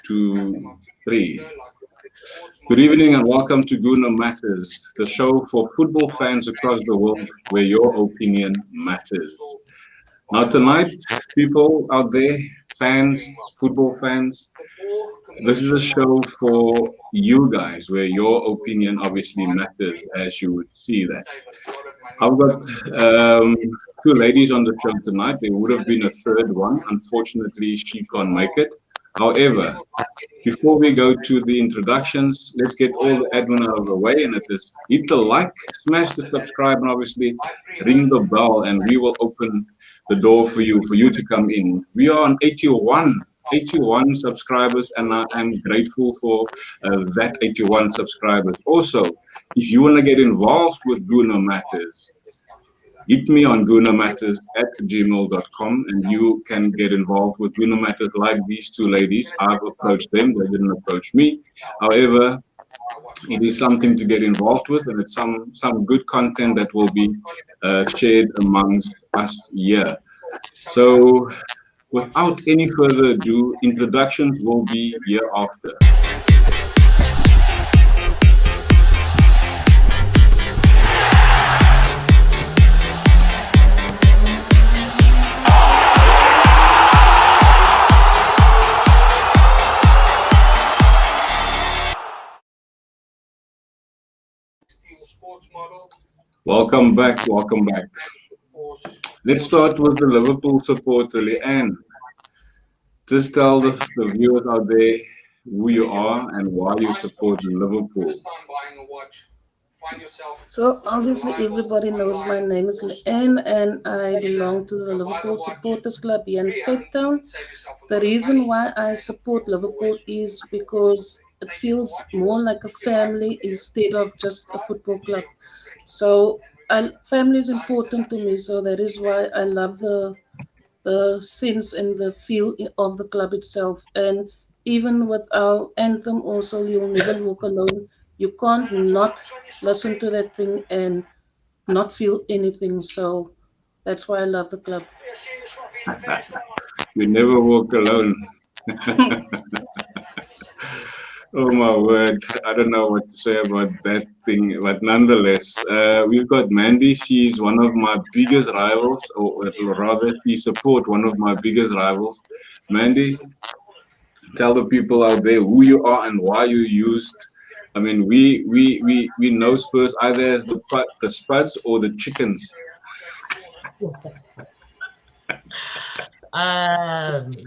two, three. Good evening and welcome to Guna Matters, the show for football fans across the world where your opinion matters. Now, tonight, people out there, fans, football fans, this is a show for you guys where your opinion obviously matters, as you would see that. I've got two ladies on the show tonight. There would have been a third one. Unfortunately, she can't make it. However, before we go to the introductions, let's get all the admin out of the way, and it is hit the like, smash the subscribe, and obviously ring the bell, and we will open the door for you to come in. We are on 81 subscribers, and I am grateful for that 81 subscribers. Also, if you want to get involved with Guna Matters, hit me on gunamatters@gmail.com and you can get involved with Guna Matters like these two ladies. I've approached them, they didn't approach me. However, it is something to get involved with, and it's some good content that will be shared amongst us here. So without any further ado, introductions will be hereafter. Welcome back, welcome back. Let's start with the Liverpool supporter, Leanne. Just tell the viewers out there who you are and why you support Liverpool. So obviously everybody knows my name is Leanne and I belong to the Liverpool Supporters Club here in Cape Town. The reason why I support Liverpool is because it feels more like a family instead of just a football club. So family is important to me, so that is why I love the sense and the feel of the club itself. And even with our anthem, also, You'll Never Walk Alone, you can't not listen to that thing and not feel anything. So that's why I love the club. You never walk alone. Oh my word, I don't know what to say about that thing, but nonetheless, we've got Mandy. She's one of my biggest rivals, or rather, she supports one of my biggest rivals. Mandy, tell the people out there who you are and why you used. I mean, we know Spurs either as the Spuds or the Chickens.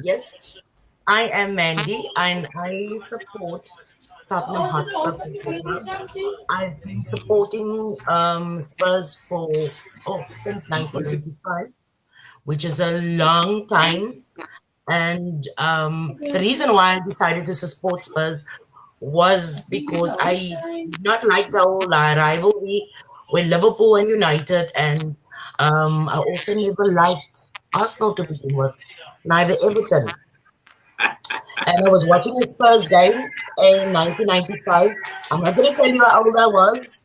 Yes, I am Mandy and I support Tottenham Hotspur Football Club. I've been supporting Spurs since 1995, which is a long time. And the reason why I decided to support Spurs was because I did not like the whole rivalry with Liverpool and United, and I also never liked Arsenal to begin with, neither Everton. And I was watching a Spurs game in 1995. I'm not going to tell you how old I was.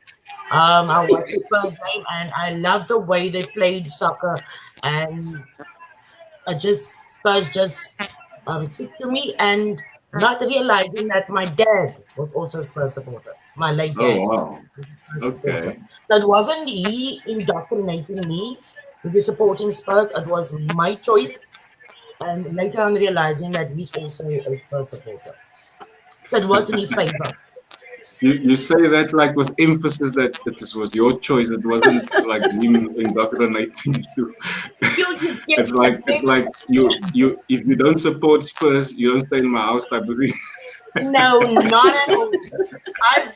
I watched the Spurs game and I loved the way they played soccer, and Spurs just stick to me, and not realizing that my dad was also a Spurs supporter, my late dad. Oh wow! Supporter. Okay. So it wasn't he indoctrinating me with the supporting Spurs, it was my choice. And later on realizing that he's also a Spurs supporter. So it worked in his favor. You say that like with emphasis that this was your choice. It wasn't like him indoctrinating you. It's like you if you don't support Spurs, you don't stay in my house type of thing. No, not at all. I've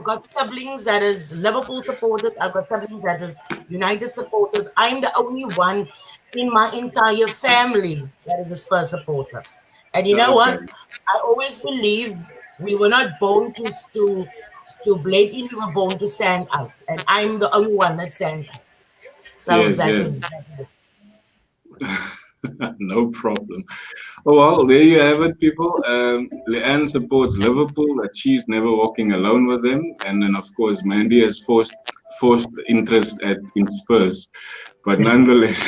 got siblings that is Liverpool supporters. I've got siblings that is United supporters. I'm the only one in my entire family that is a Spurs supporter. And you know what? I always believe we were not born to blade in, we were born to stand out. And I'm the only one that stands out. So that is it. No problem. Oh well, there you have it, people. Leanne supports Liverpool, that she's never walking alone with them, and then of course Mandy has forced interest in Spurs, but nonetheless.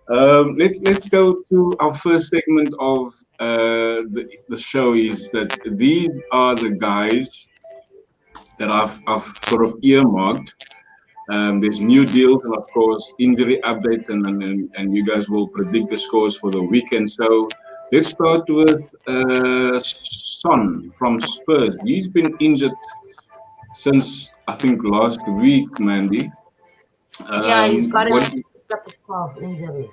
Let's go to our first segment of the show. Is that these are the guys that I've sort of earmarked. There's new deals and of course injury updates, and you guys will predict the scores for the weekend. So let's start with Son from Spurs. He's been injured since I think last week, Mandy. Yeah, he's got What? a calf injury.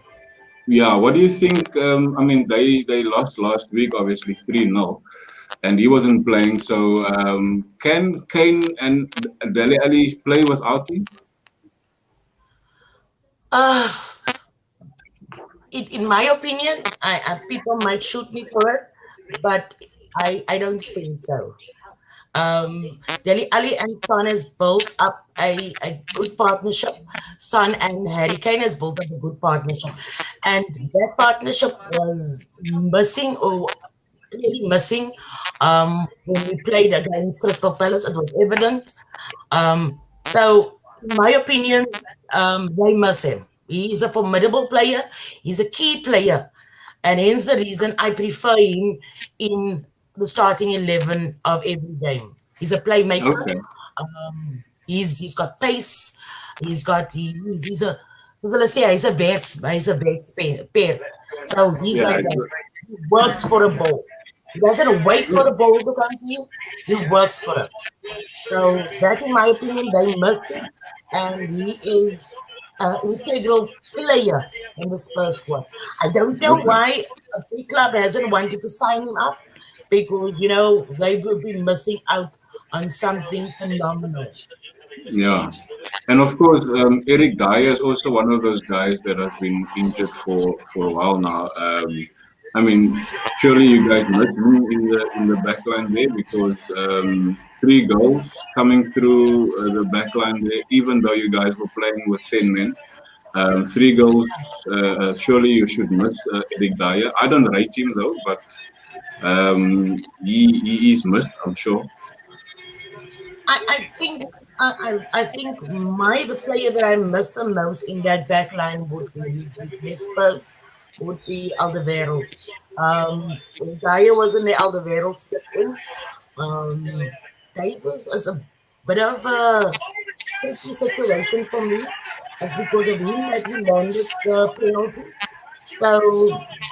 Yeah, what do you think? I mean, they lost last week, obviously 3-0, and he wasn't playing. So can Kane and Dele Alli play without him? Uh, in my opinion, people might shoot me for it, but I don't think so. Dele Alli and Son has built up a good partnership. Son and Harry Kane has built up a good partnership. And that partnership was missing or clearly missing when we played against Crystal Palace. It was evident. So, in my opinion, they miss him. He's a formidable player. He's a key player. And hence the reason I prefer him in the starting 11 of every game. He's a playmaker. Okay. He's got pace. He's a let's say he's a back So he's Yeah, like that. He works for a ball. He doesn't wait for the ball to come to you. He works for it. So that, in my opinion, they missed him, and he is an integral player in the Spurs squad. I don't know okay. why a big club hasn't wanted to sign him up, because you know they will be missing out on something phenomenal. Yeah, and of course, Eric Dyer is also one of those guys that has been injured for a while now. I mean, surely you guys miss him in the backline there because 3 goals coming through the backline there, even though you guys were playing with 10 men. 3 goals. Surely you should miss Eric Dyer. I don't rate him though, but he is missed, I'm sure. I think the player that I miss the most in that back line would be next first would be Alderweireld. When Dyer was in the Alderweireld stepped in. Um, Davis is a bit of a tricky situation for me. It's because of him that we landed the penalty. So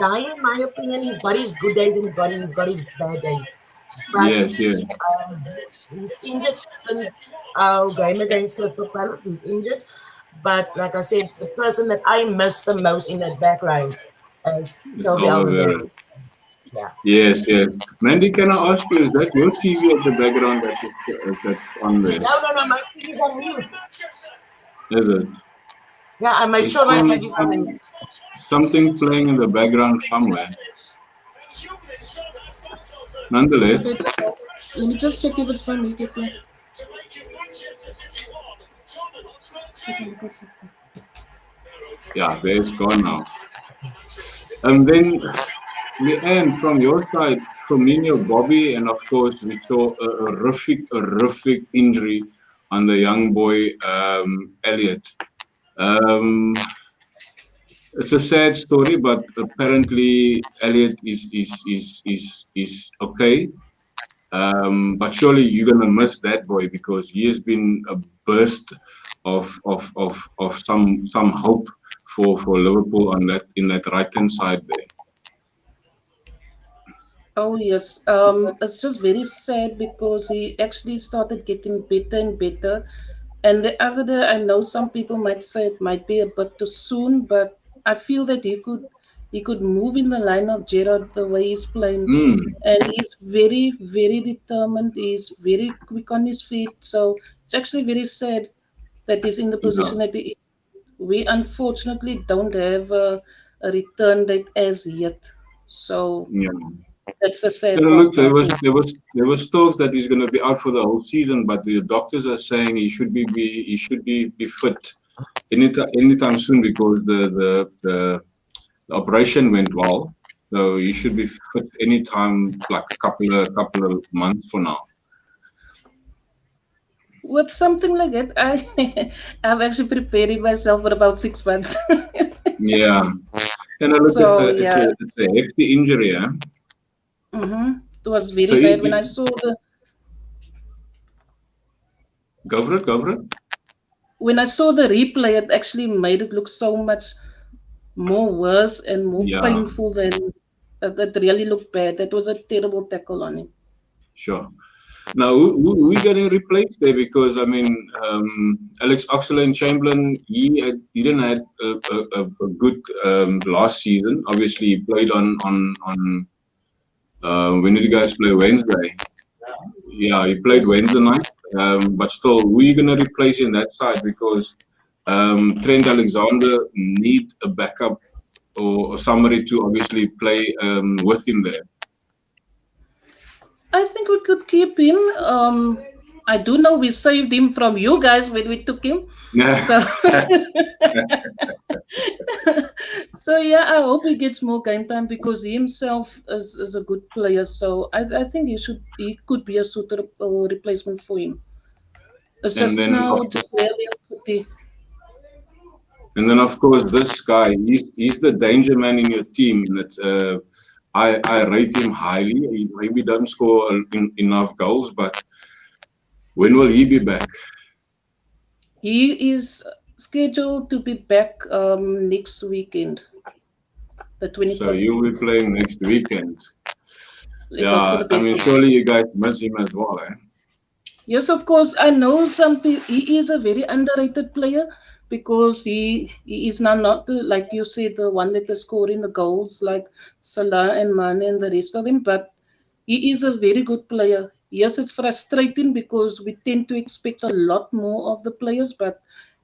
Dyer, in my opinion, he's got his good days and he's got his bad days. But Yes, yes. he's injured since our game against Crystal Palace. He's injured. But like I said, the person that I miss the most in that back line is It's Toby Alderweireld. Alderweireld. Yeah. Yes, yes. Mandy, can I ask you, is that your TV at the background that's on there? No, my TV's on mute. Is it? Yeah, I made It's sure my TV's on mute. something playing in the background somewhere. Nonetheless, Let me just check if it's for me. yeah, there it's gone now. And then, Leanne, from your side, Firmino, Bobby, and of course, we saw a horrific injury on the young boy, Elliot. It's a sad story, but apparently Elliot is okay. But surely you're gonna miss that boy because he has been a burst of some hope for Liverpool on that in that right hand side there. Oh yes, it's just very sad because he actually started getting better and better. And the other day, I know some people might say it might be a bit too soon, but I feel that he could move in the line of Gerrard the way he's playing, Mm, and he's very determined. He's very quick on his feet. So it's actually very sad that he's in the yeah, position that he is. We unfortunately don't have a return date as yet. So yeah. that's the sad You know, part look, for me. there was talks that he's going to be out for the whole season, but the doctors are saying he should be fit anytime soon because the operation went well, so he should be fit anytime, like a couple of months for now. With something like that, I've actually prepared myself for about 6 months. Yeah. And look, So it's yeah, a hefty injury, huh? it was So very bad when I saw go for it. the replay. It actually made it look so much more worse and more Yeah, painful than that. Really looked bad. That was a terrible tackle on him. sure. Now, who we going to replace there? Because I mean, Alex Oxlade-Chamberlain, he didn't had a good last season. Obviously, he played on when did you guys play Wednesday? Yeah, he played Yes. Wednesday night. But still, who are you going to replace in that side? Because Trent Alexander need a backup or somebody to obviously play with him there. I think we could keep him. I do know we saved him from you guys when we took him. So, so yeah, I hope he gets more game time because he himself is a good player. So I think he could be a suitable replacement for him. It's and just then now just really a pity. And then, of course, this guy, he's the danger man in your team. And it's, I rate him highly. He maybe doesn't score enough goals, but when will he be back? He is scheduled to be back next weekend, the 24th. So you'll be playing next weekend. Let's hope for Yeah, the I mean, best. surely you guys miss him as well, eh? Yes, of course. I know some people. He is a very underrated player because he is now not like you said, the one that is scoring the goals like Salah and Mane and the rest of them. But he is a very good player. Yes, it's frustrating because we tend to expect a lot more of the players, but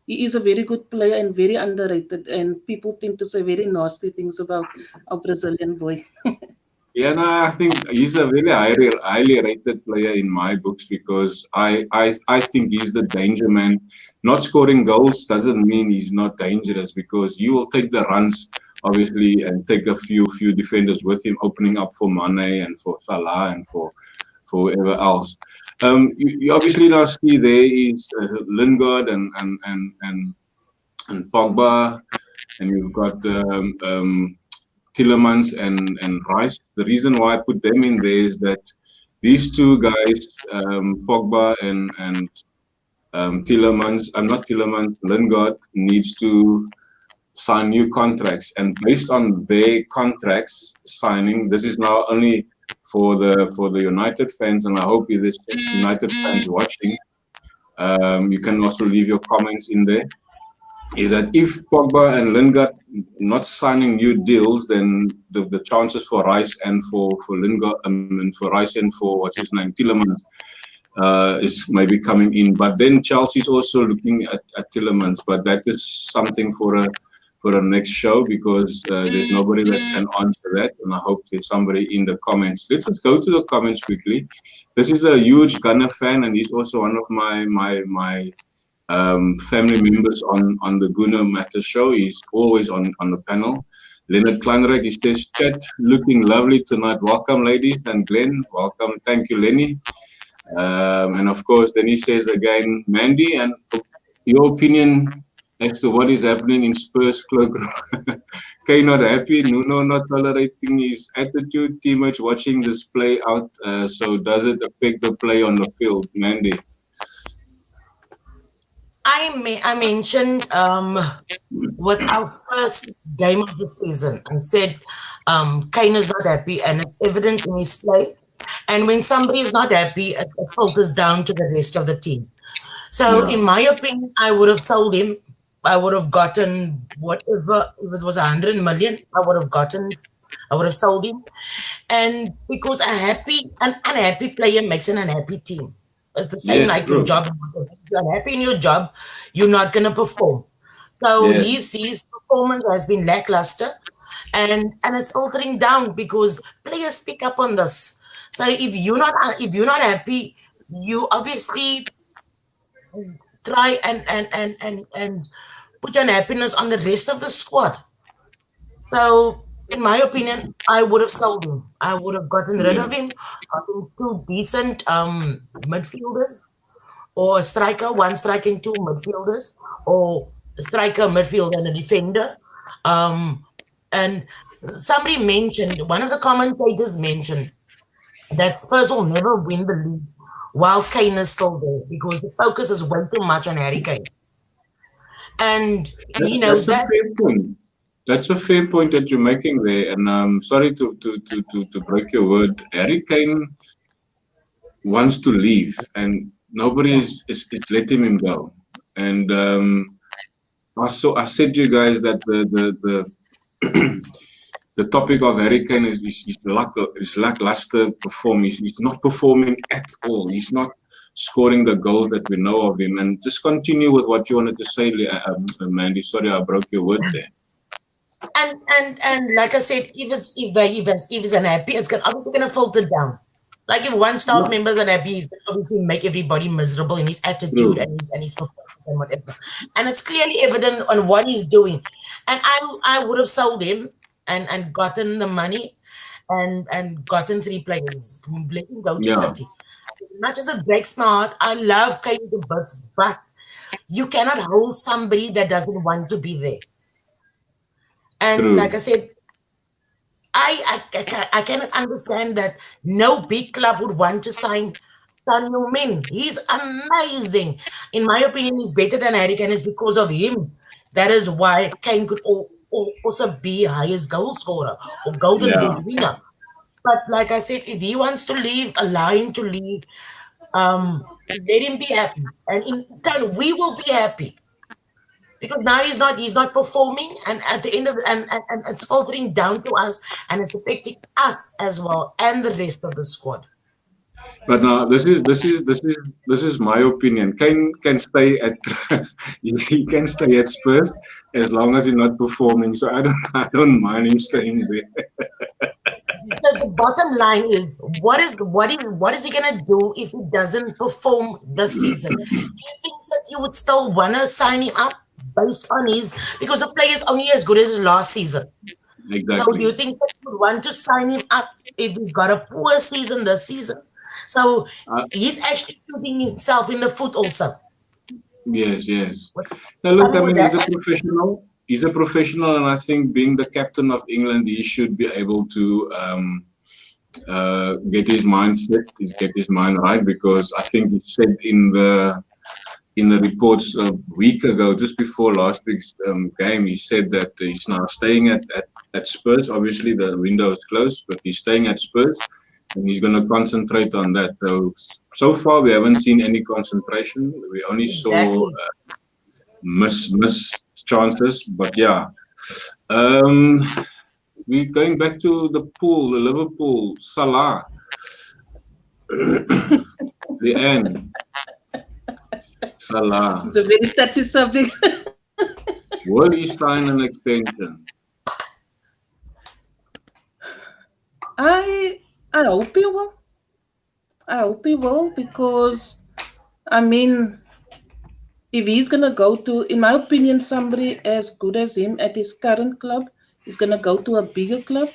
he is a very good player and very underrated. And people tend to say very nasty things about our Brazilian boy. Yeah, no, I think he's a very highly rated player in my books because I think he's the danger man. Not scoring goals doesn't mean he's not dangerous because you will take the runs, obviously, and take a few defenders with him, opening up for Mane and for Salah and for whoever else. You obviously now see there is Lingard and Pogba, and you've got Tillemans and Rice. The reason why I put them in there is that these two guys, Pogba and Tillemans, I'm not Tillemans, Lingard needs to sign new contracts, and based on their contracts signing, this is now only for the United fans, and I hope there's United fans watching. You can also leave your comments in there. Is that if Pogba and Lingard not signing new deals, then the chances for Rice and for Lingard, and for Rice and for what's his name, Tillemans, is maybe coming in. But then Chelsea's also looking at Tillemans, but that is something for a next show because there's nobody that can answer that, and I hope there's somebody in the comments. Let's just go to the comments quickly. This is a huge Gunner fan, and he's also one of my family members on the Gunner Matters show. He's always on the panel. Leonard Kleinrijk, he says, chat looking lovely tonight. Welcome, ladies, and Glenn, welcome. Thank you, Lenny. And of course, then he says again, Mandy, and your opinion as to what is happening in Spurs cloakroom. Kay not happy, Nuno not tolerating his attitude, too much watching this play out. So does it affect the play on the field, Mandy? I mentioned with our first game of the season, I said Kane is not happy, and it's evident in his play. And when somebody is not happy, it filters down to the rest of the team. So, in my opinion, I would have sold him. I would have gotten whatever. If it was 100 million, I would have sold him. And because an unhappy player makes an unhappy team. It's the same like your job. If you're unhappy in your job, you're not going to perform. So his performance has been lackluster, and it's filtering down because players pick up on this. So if you're not happy, you obviously try and put your happiness on the rest of the squad. So in my opinion, I would have sold him. I would have gotten rid of him, gotten two decent midfielders, or a striker, one striker and two midfielders, or a striker, midfielder, and a defender. And somebody mentioned, one of the commentators mentioned that Spurs will never win the league while Kane is still there because the focus is way too much on Harry Kane. And he knows That's a that. fair point. That's a fair point that you're making there. And sorry to break your word. Harry Kane wants to leave, and nobody is letting him go. And I said to you guys that the the topic of Harry Kane is lackluster performance. He's not performing at all. He's not scoring the goals that we know of him. And just continue with what you wanted to say, Mandy. Sorry, I broke your word there. And like I said, if he's unhappy, it's obviously gonna filter down. Like if one staff member is unhappy, he's obviously make everybody miserable in his attitude and his performance and whatever. And it's clearly evident on what he's doing. And I would have sold him and gotten the money and gotten 3 players. Let him go to City. As much as it breaks my heart, I love Kane to bits, but you cannot hold somebody that doesn't want to be there. And like I said, I cannot understand that no big club would want to sign Son Heung-min. He's amazing. In my opinion, he's better than Harry Kane. It's because of him. That is why Kane could also be highest goal scorer or golden boot winner. But like I said, if he wants to leave, allow him to leave. Let him be happy. And in turn, we will be happy. Because now he's not performing, and at the end of and it's filtering down to us, and it's affecting us as well and the rest of the squad. But this is my opinion. Kane can stay at he can stay at Spurs as long as he's not performing. So I don't mind him staying there. The bottom line is what is he gonna do if he doesn't perform this season? Do you think that you would still wanna sign him up based on because the player is only as good as his last season? Exactly. So do you think that you would want to sign him up if he's got a poor season this season? So he's actually shooting himself in the foot also. Yes. Now look, I mean, he's a professional. He's a professional, and I think being the captain of England, he should be able to get his mind set, get his mind right, because I think he said in the reports a week ago, just before last week's game, he said that he's now staying at Spurs. Obviously, the window is closed, but he's staying at Spurs, and he's going to concentrate on that. So far, we haven't seen any concentration. We only saw miss chances, but yeah. We're going back to the pool, the Liverpool, Salah, the end. Salah. It's a very touchy subject. Will he sign an extension? I hope he will. I hope he will, because I mean, if he's gonna go to, in my opinion, somebody as good as him at his current club is gonna go to a bigger club.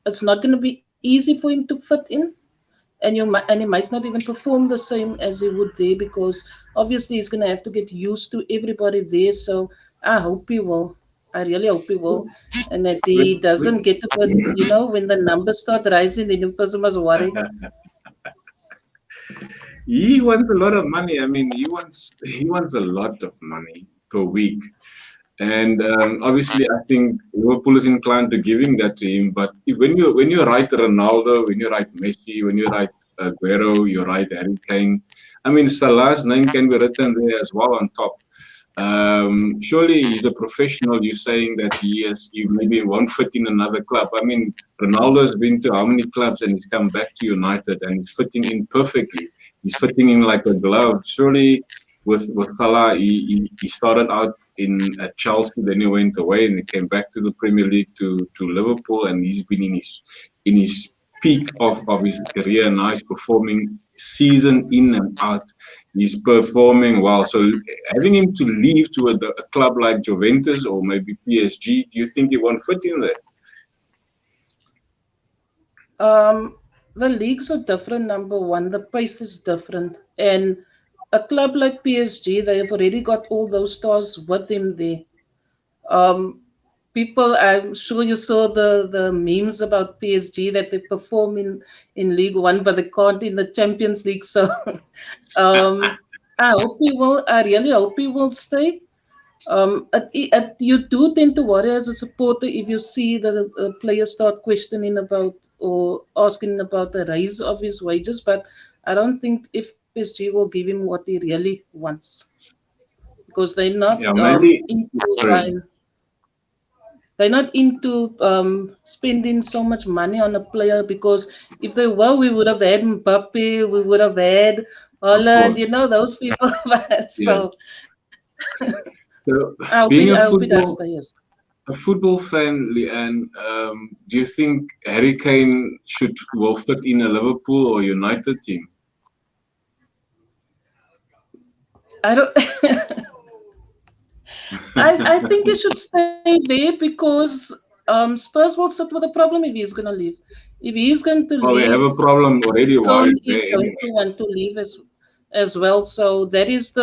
It's not gonna be easy for him to fit in, and he might not even perform the same as he would there, because obviously he's gonna have to get used to everybody there. So I hope he will. I really hope he will, and that he doesn't get to put, when the numbers start rising, then the person must worry. He wants a lot of money. I mean, he wants a lot of money per week, and obviously, I think Liverpool is inclined to giving that to him. But when you write Ronaldo, when you write Messi, when you write Aguero, you write Harry Kane. I mean, Salah's name can be written there as well on top. Surely he's a professional. You're saying that he maybe won't fit in another club. I mean, Ronaldo's been to how many clubs and he's come back to United and he's fitting in perfectly. He's fitting in like a glove. Surely with Salah, he started out at Chelsea, then he went away and he came back to the Premier League to Liverpool, and he's been in his peak of his career. Now he's performing season in and out. He's performing well. So having him to leave to a club like Juventus or maybe PSG, do you think he won't fit in there? The leagues are different, number one. The pace is different. And a club like PSG, they have already got all those stars with him there. people, I'm sure you saw the memes about PSG that they perform in League One, but they can't in the Champions League. So um, I really hope he will stay. You do tend to worry as a supporter if you see the players start questioning about or asking about the raise of his wages, but I don't think if PSG will give him what he really wants because they're not Yeah, Mandy. into Sorry. buying. They're not into spending so much money on a player because if they were, we would have had Mbappe, we would have had Of Holland, course. those people. Yeah. So So, I hope being I hope he does stay. Yes. a football fan, Leanne, do you think Harry Kane will fit in a Liverpool or United team? I don't. I think he should stay there because Spurs will sit with a problem if he's going to leave. If he's going to Well, they have leave, a problem already while Son he's is there going anyway. to want to leave as well. So that is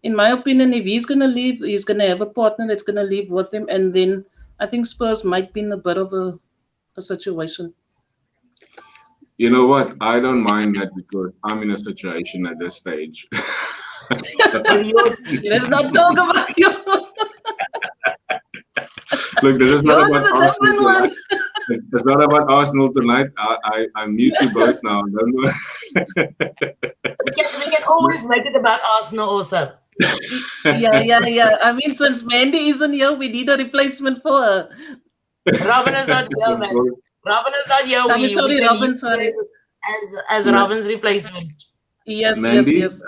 in my opinion, if he's going to leave, he's going to have a partner that's going to leave with him, and then I think Spurs might be in a bit of a situation. You know what? I don't mind that because I'm in a situation at this stage. Let's not talk about you. Look, this is not about Yours is a different Arsenal. one. It's not about Arsenal tonight. I mute you both now. Don't worry. We can always make it about Arsenal also. Yeah. I mean, since Mandy isn't here, we need a replacement for her. Robin is not here, man. Robin is not here. I'm sorry, can Robin, use sorry. as Robin's replacement. Yes, Mandy, yes.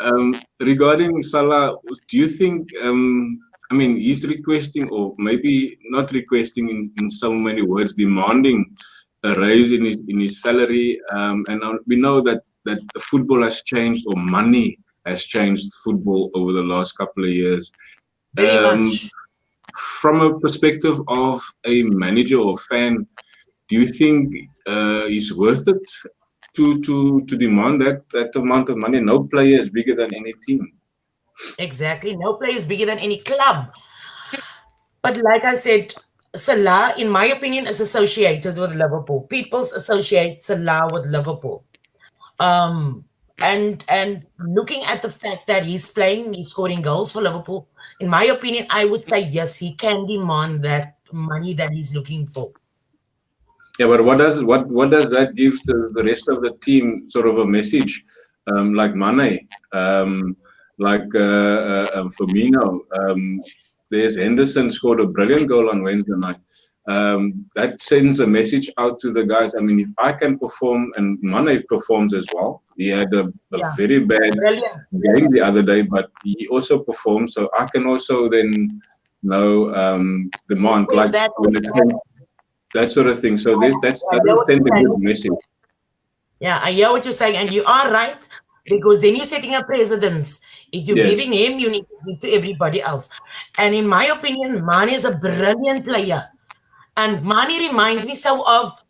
regarding Salah, do you think, I mean, he's requesting, or maybe not requesting in so many words, demanding a raise in his salary, and we know that the football has changed, or money has changed football over the last couple of years. Very much. From a perspective of a manager or fan, do you think it's worth it to demand that amount of money? No player is bigger than any team. Exactly. No player is bigger than any club. But like I said, Salah, in my opinion, is associated with Liverpool. People associate Salah with Liverpool. And looking at the fact that he's scoring goals for Liverpool, in my opinion, I would say yes, he can demand that money that he's looking for. Yeah, but what does that give to the rest of the team? Sort of a message, like Mane, like Firmino. There's Henderson scored a brilliant goal on Wednesday night. That sends a message out to the guys. I mean, if I can perform, and Mane performs as well. He had a very bad game the other day, but he also performed. So I can also then demand like that sort of thing. So that sends a good message. Yeah, I hear what you're saying, and you are right, because then you're setting a precedence. If you're giving him, you need to give to everybody else. And in my opinion, Mane is a brilliant player. And Mane reminds me so of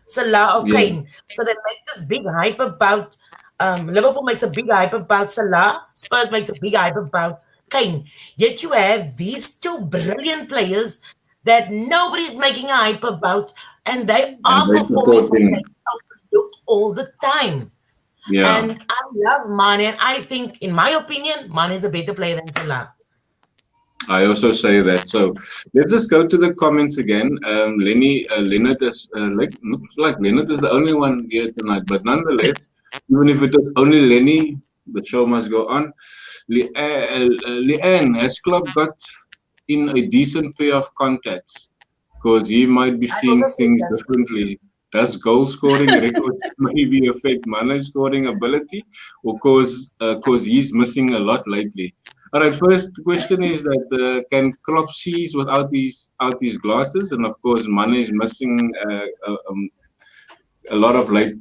Salah of Kane. So they make this big hype about Liverpool makes a big hype about Salah. Spurs makes a big hype about Kane. Yet you have these two brilliant players that nobody's making a hype about, and they are performing all the time. Yeah. And I love Mane, and I think, in my opinion, Mane is a better player than Salah. I also say that. So let's just go to the comments again. Leonard is looks like Leonard is the only one here tonight, but nonetheless, even if it is only Lenny, the show must go on. Leanne, has Klopp got in a decent pair of contacts? Because he might be seeing things differently. Does goal scoring records maybe affect Mane's scoring ability, or cause he's missing a lot lately? All right, first question is that can Klopp see without these glasses? And of course, Mane is missing a lot of late.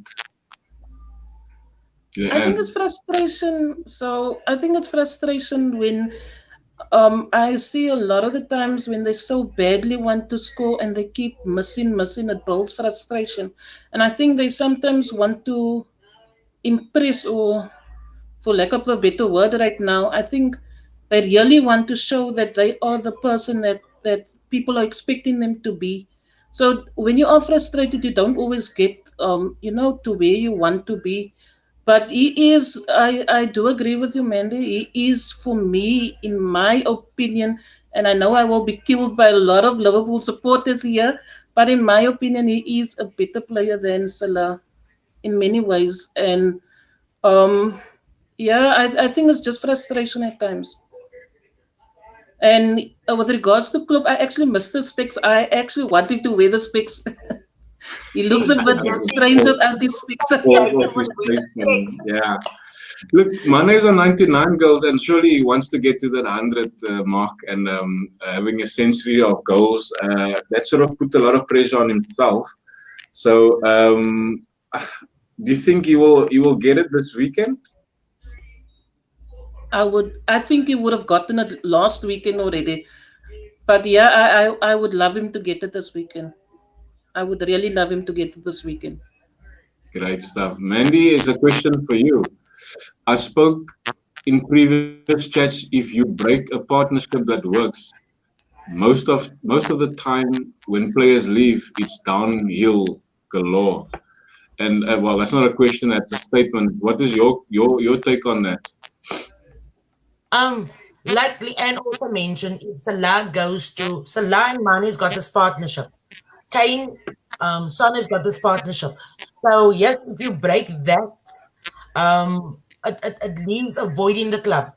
I think it's frustration. So I think it's frustration when I see a lot of the times when they so badly want to score and they keep missing, it builds frustration. And I think they sometimes want to impress, or for lack of a better word right now, I think they really want to show that they are the person that people are expecting them to be. So when you are frustrated, you don't always get, to where you want to be. But he is, I do agree with you, Mandy. He is, for me, in my opinion, and I know I will be killed by a lot of Liverpool supporters here, but in my opinion, he is a better player than Salah in many ways. And um, yeah, I think it's just frustration at times. And with regards to Klopp, I actually missed the specs. I actually want him to wear the specs. He looks a bit Exactly. strange without his specs. Yeah, Fall you off his would face and fix. yeah. Look, Mane's on 99 goals, and surely he wants to get to that 100 mark and having a century of goals. That sort of put a lot of pressure on himself. So, do you think he will get it this weekend? I think he would have gotten it last weekend already. But yeah, I would love him to get it this weekend. I would really love him to get it this weekend. Great stuff. Mandy, is a question for you. I spoke in previous chats, if you break a partnership that works, most of the time when players leave, it's downhill galore. And well, that's not a question; that's a statement. What is your take on that? Um, like Leanne also mentioned, if Salah goes to Salah and Mane's got this partnership. Kane, Son has got this partnership. So yes, if you break that, it leaves avoiding the club.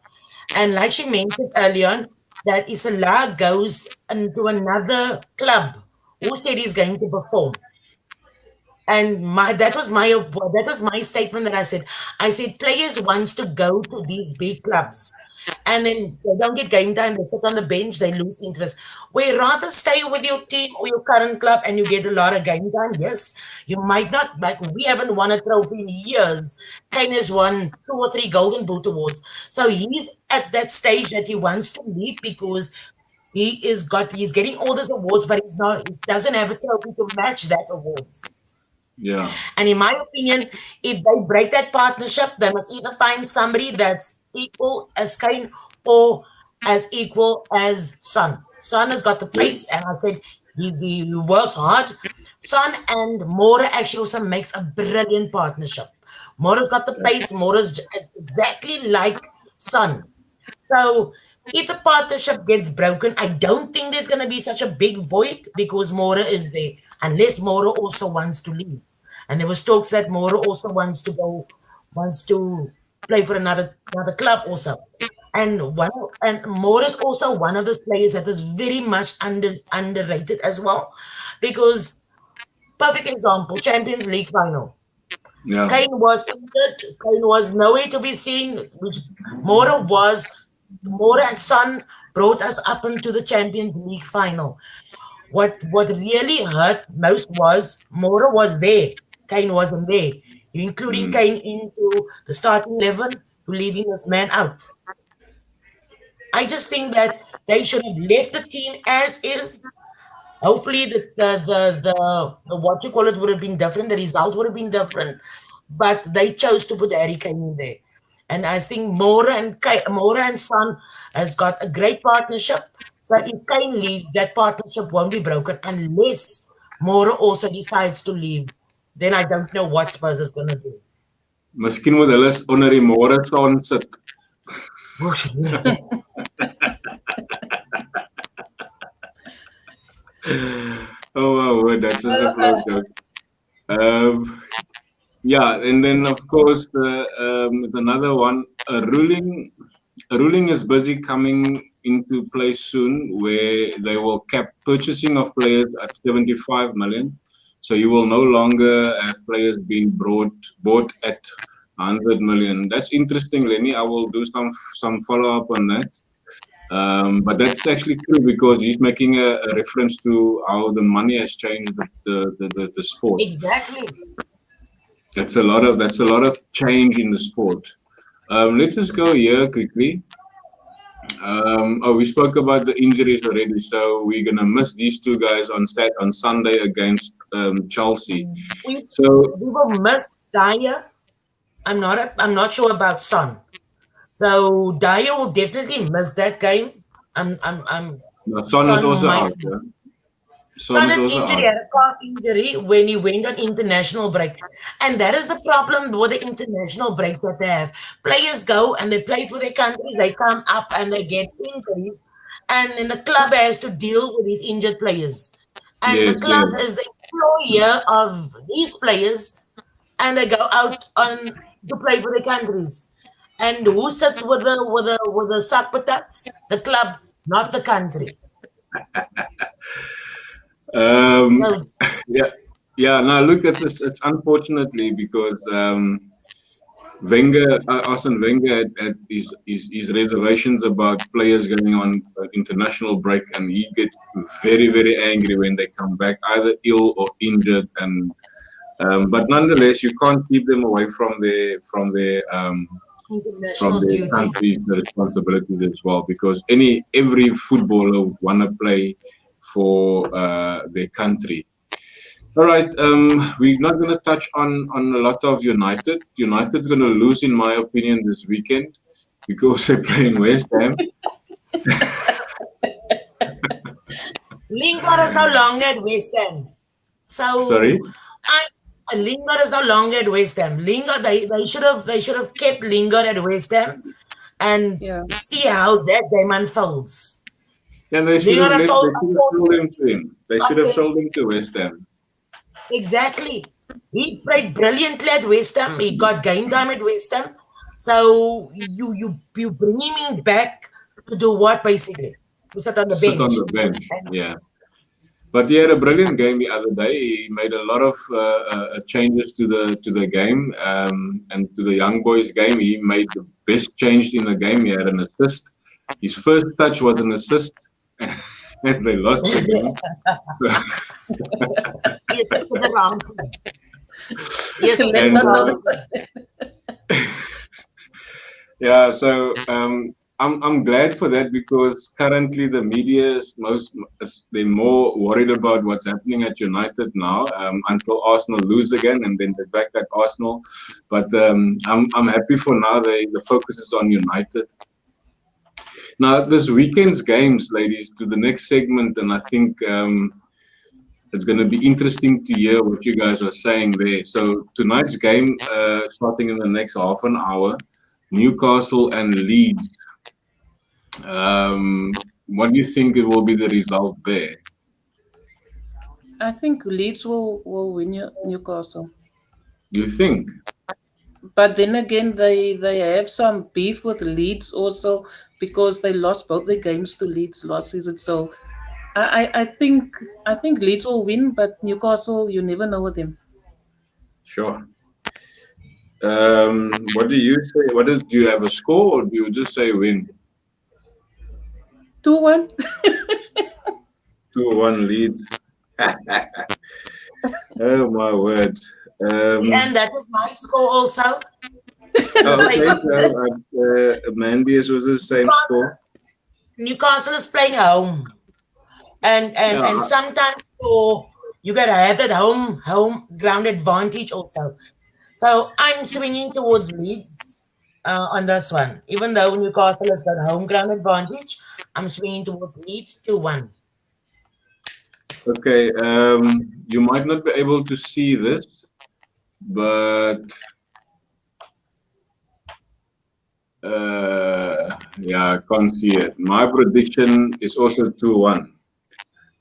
And like she mentioned earlier on, that if Salah goes into another club, who said he's going to perform? And that was my statement that I said players wants to go to these big clubs, and then they don't get game time, they sit on the bench, they lose interest. We rather stay with your team or your current club and you get a lot of game time. Yes, you might not, like, we haven't won a trophy in years. Kane has won 2 or 3 golden boot awards, so he's at that stage that he wants to leave because he's getting all these awards, but he doesn't have a trophy to match that awards. Yeah, And in my opinion, if they break that partnership, they must either find somebody that's equal as Kane or as equal as Son. Son has got the pace, and I said he works hard. Son and Mora actually also makes a brilliant partnership. Mora's got the pace, Mora's exactly like Son. So if the partnership gets broken, I don't think there's going to be such a big void because Mora is there, unless Mora also wants to leave. And there was talks that Mora also wants to play for another club also. And Mora is also one of those players that is very much underrated as well, because perfect example, Champions League final. yeah, Kane was injured. Kane was nowhere to be seen. Which Mora was. Mora and Son brought us up into the Champions League final. What really hurt most was Mora was there. Kane wasn't there. You including mm, Kane into the starting 11, you leaving this man out. I just think that they should have left the team as is. Hopefully, the what you call it would have been different. The result would have been different, but they chose to put Harry Kane in there. And I think Mora and Son has got a great partnership. So if Kane leaves, that partnership won't be broken unless Mora also decides to leave. Then I don't know what Spurs is going to do. miskien moet hulle onder die môre son sit. Oh wow, that's just a flow joke. Um, yeah, and then of course there's another one. A ruling is busy coming into place soon, where they will cap purchasing of players at 75 million. So you will no longer have players being bought at 100 million. That's interesting, Lenny. I will do some follow up on that. But that's actually true because he's making a reference to how the money has changed the sport. Exactly. That's a lot of change in the sport. Let's just go here quickly. We spoke about the injuries already, so we're gonna miss these two guys on Sunday against Chelsea. We So will miss Dyer. I'm not sure about Son. So Dyer will definitely miss that game. I'm No, Son is also might. out. Yeah? Son is is also injured, out. he had a car injury when he went on international break. And that is the problem with the international breaks that they have. Players go and they play for their countries, they come up and they get injuries. And then the club has to deal with these injured players. And the Yes, club yes. is the employer of these players, and they go out on to play for their countries. And who sits with the sack patats? The club, not the country. Um, So yeah, yeah. Now look at this. It's unfortunately because Wenger, Arsene Wenger had his reservations about players going on international break, and he gets very, very angry when they come back either ill or injured. And but nonetheless, you can't keep them away from international their duties. country's responsibilities as well, because every footballer would want to play for their country. All right, we're not going to touch on a lot of United. United's going to lose, in my opinion, this weekend because they're playing West Ham. Lingard is no longer at West Ham. So Sorry? Lingard is no longer at West Ham. Lingard, they should have kept Lingard at West Ham and see how that game unfolds. Yeah, they should have sold him to him. They should have sold him to West Ham. Exactly. He played brilliantly at West Ham. He got game time at West Ham. So you bring him in back to do what, basically? To sit on the bench. Sit on the bench, yeah. But he had a brilliant game the other day. He made a lot of changes to the game and to the young boys' game. He made the best change in the game. He had an assist. His first touch was an assist, and they lost the game. He assisted the wrong team. He assisted the wrong team. Yeah, so I'm glad for that, because currently the media they're more worried about what's happening at United now until Arsenal lose again, and then they're back at Arsenal. But I'm happy for now. The focus is on United. Now this weekend's games, ladies, to the next segment, and I think it's going to be interesting to hear what you guys are saying there. So tonight's game, starting in the next half an hour, Newcastle and Leeds. What do you think it will be the result there? I think Leeds will win Newcastle. You think? But then again, they have some beef with Leeds also, because they lost both their games to Leeds last season. So I think Leeds will win, but Newcastle, you never know with them. Sure. What do you say? Do you have a score, or do you just say win? 2-1. 2-1 Leeds. Oh my word. And that is my score also. Okay, Mandy's was the same score. Newcastle is playing home, and sometimes you gotta have that home ground advantage also. So I'm swinging towards Leeds on this one. Even though Newcastle has got home ground advantage, I'm swinging towards Leeds 2-1. Okay, you might not be able to see this, but yeah, I can't see it. My prediction is also 2-1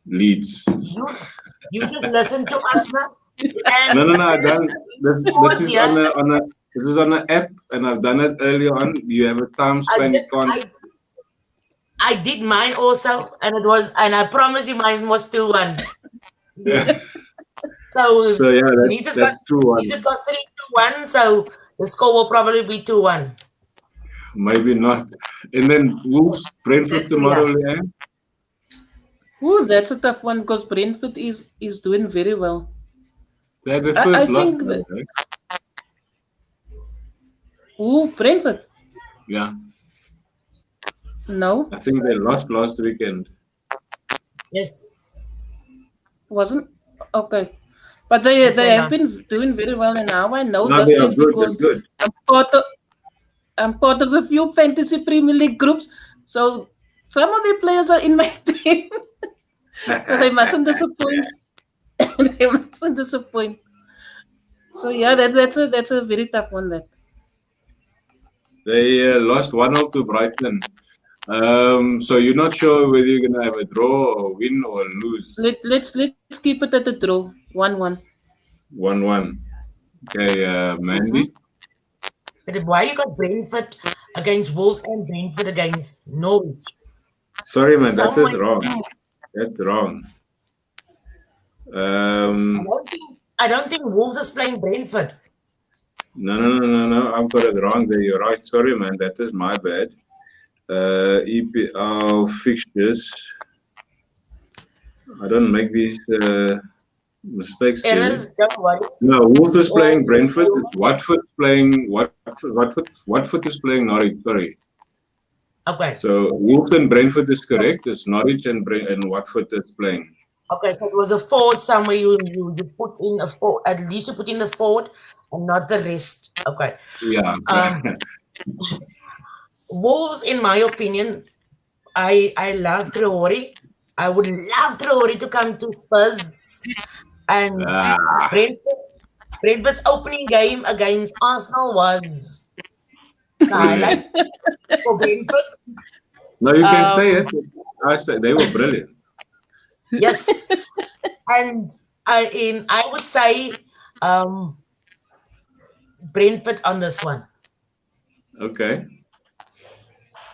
Leeds. You just listen to us now. No, I don't. This is on an app, and I've done it earlier on. You have a time span. I did mine also, and I promise you mine was 2-1. Yeah. So yeah, that's 2-1. Leeds has got 3-2-1, so the score will probably be 2-1. Maybe not. And then Wolves, Brentford tomorrow, Leanne? Ooh, that's a tough one, because Brentford is doing very well. They had the first loss, right? Ooh, Brentford? Yeah. No. I think they lost last weekend. Yes. Wasn't? Okay. But they have been doing very well, and now I know this is because I'm part of a few fantasy Premier League groups. So Some of the players are in my team, so they mustn't disappoint. They mustn't disappoint. So yeah, that's a very tough one. That They lost 1-0 to Brighton. So you're not sure whether you're gonna have a draw or win or lose. let's keep it at the draw. 1-1. 1-1. Okay, Mandy. But why you got Brentford against Wolves and Brentford against Norwich? Sorry, man, that is Someone- wrong. That's wrong. I don't think Wolves is playing Brentford. No. I've got it wrong there. You're right. Sorry, man. That is my bad. EPL fixtures. I don't make these mistakes. Errors, don't worry. No, Wolves is playing Brentford. It's Watford playing Watford is playing Norwich. Sorry. Okay. So Wolves and Brentford is correct. It's Norwich and Watford is playing. Okay, so it was a forward somewhere you put in a forward, at least you put in the forward and not the rest. Okay. Yeah. Wolves, in my opinion, I love Traore. I would love Traore to come to Spurs. And Brentford's opening game against Arsenal was the highlight for Brentford. No, you can say it. I said they were brilliant. Yes. And I would say Brentford on this one. Okay.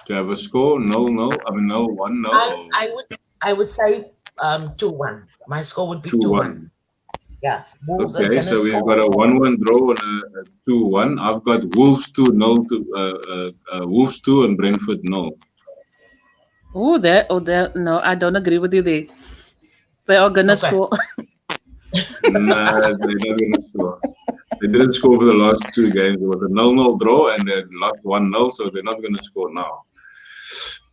Do you have a score? 0-0. I mean, 0-1. No. I would say 2-1. My score would be 2-1. Yeah. Wolves okay, so we've got a 1-1 draw and a 2-1. I've got Wolves 2-0 to Wolves 2 and Brentford 0. No, I don't agree with you there. They are gonna score. Nah, they're not gonna score. They didn't score for the last 2 games. It was a 0-0 draw and they lost 1-0, so they're not gonna score now.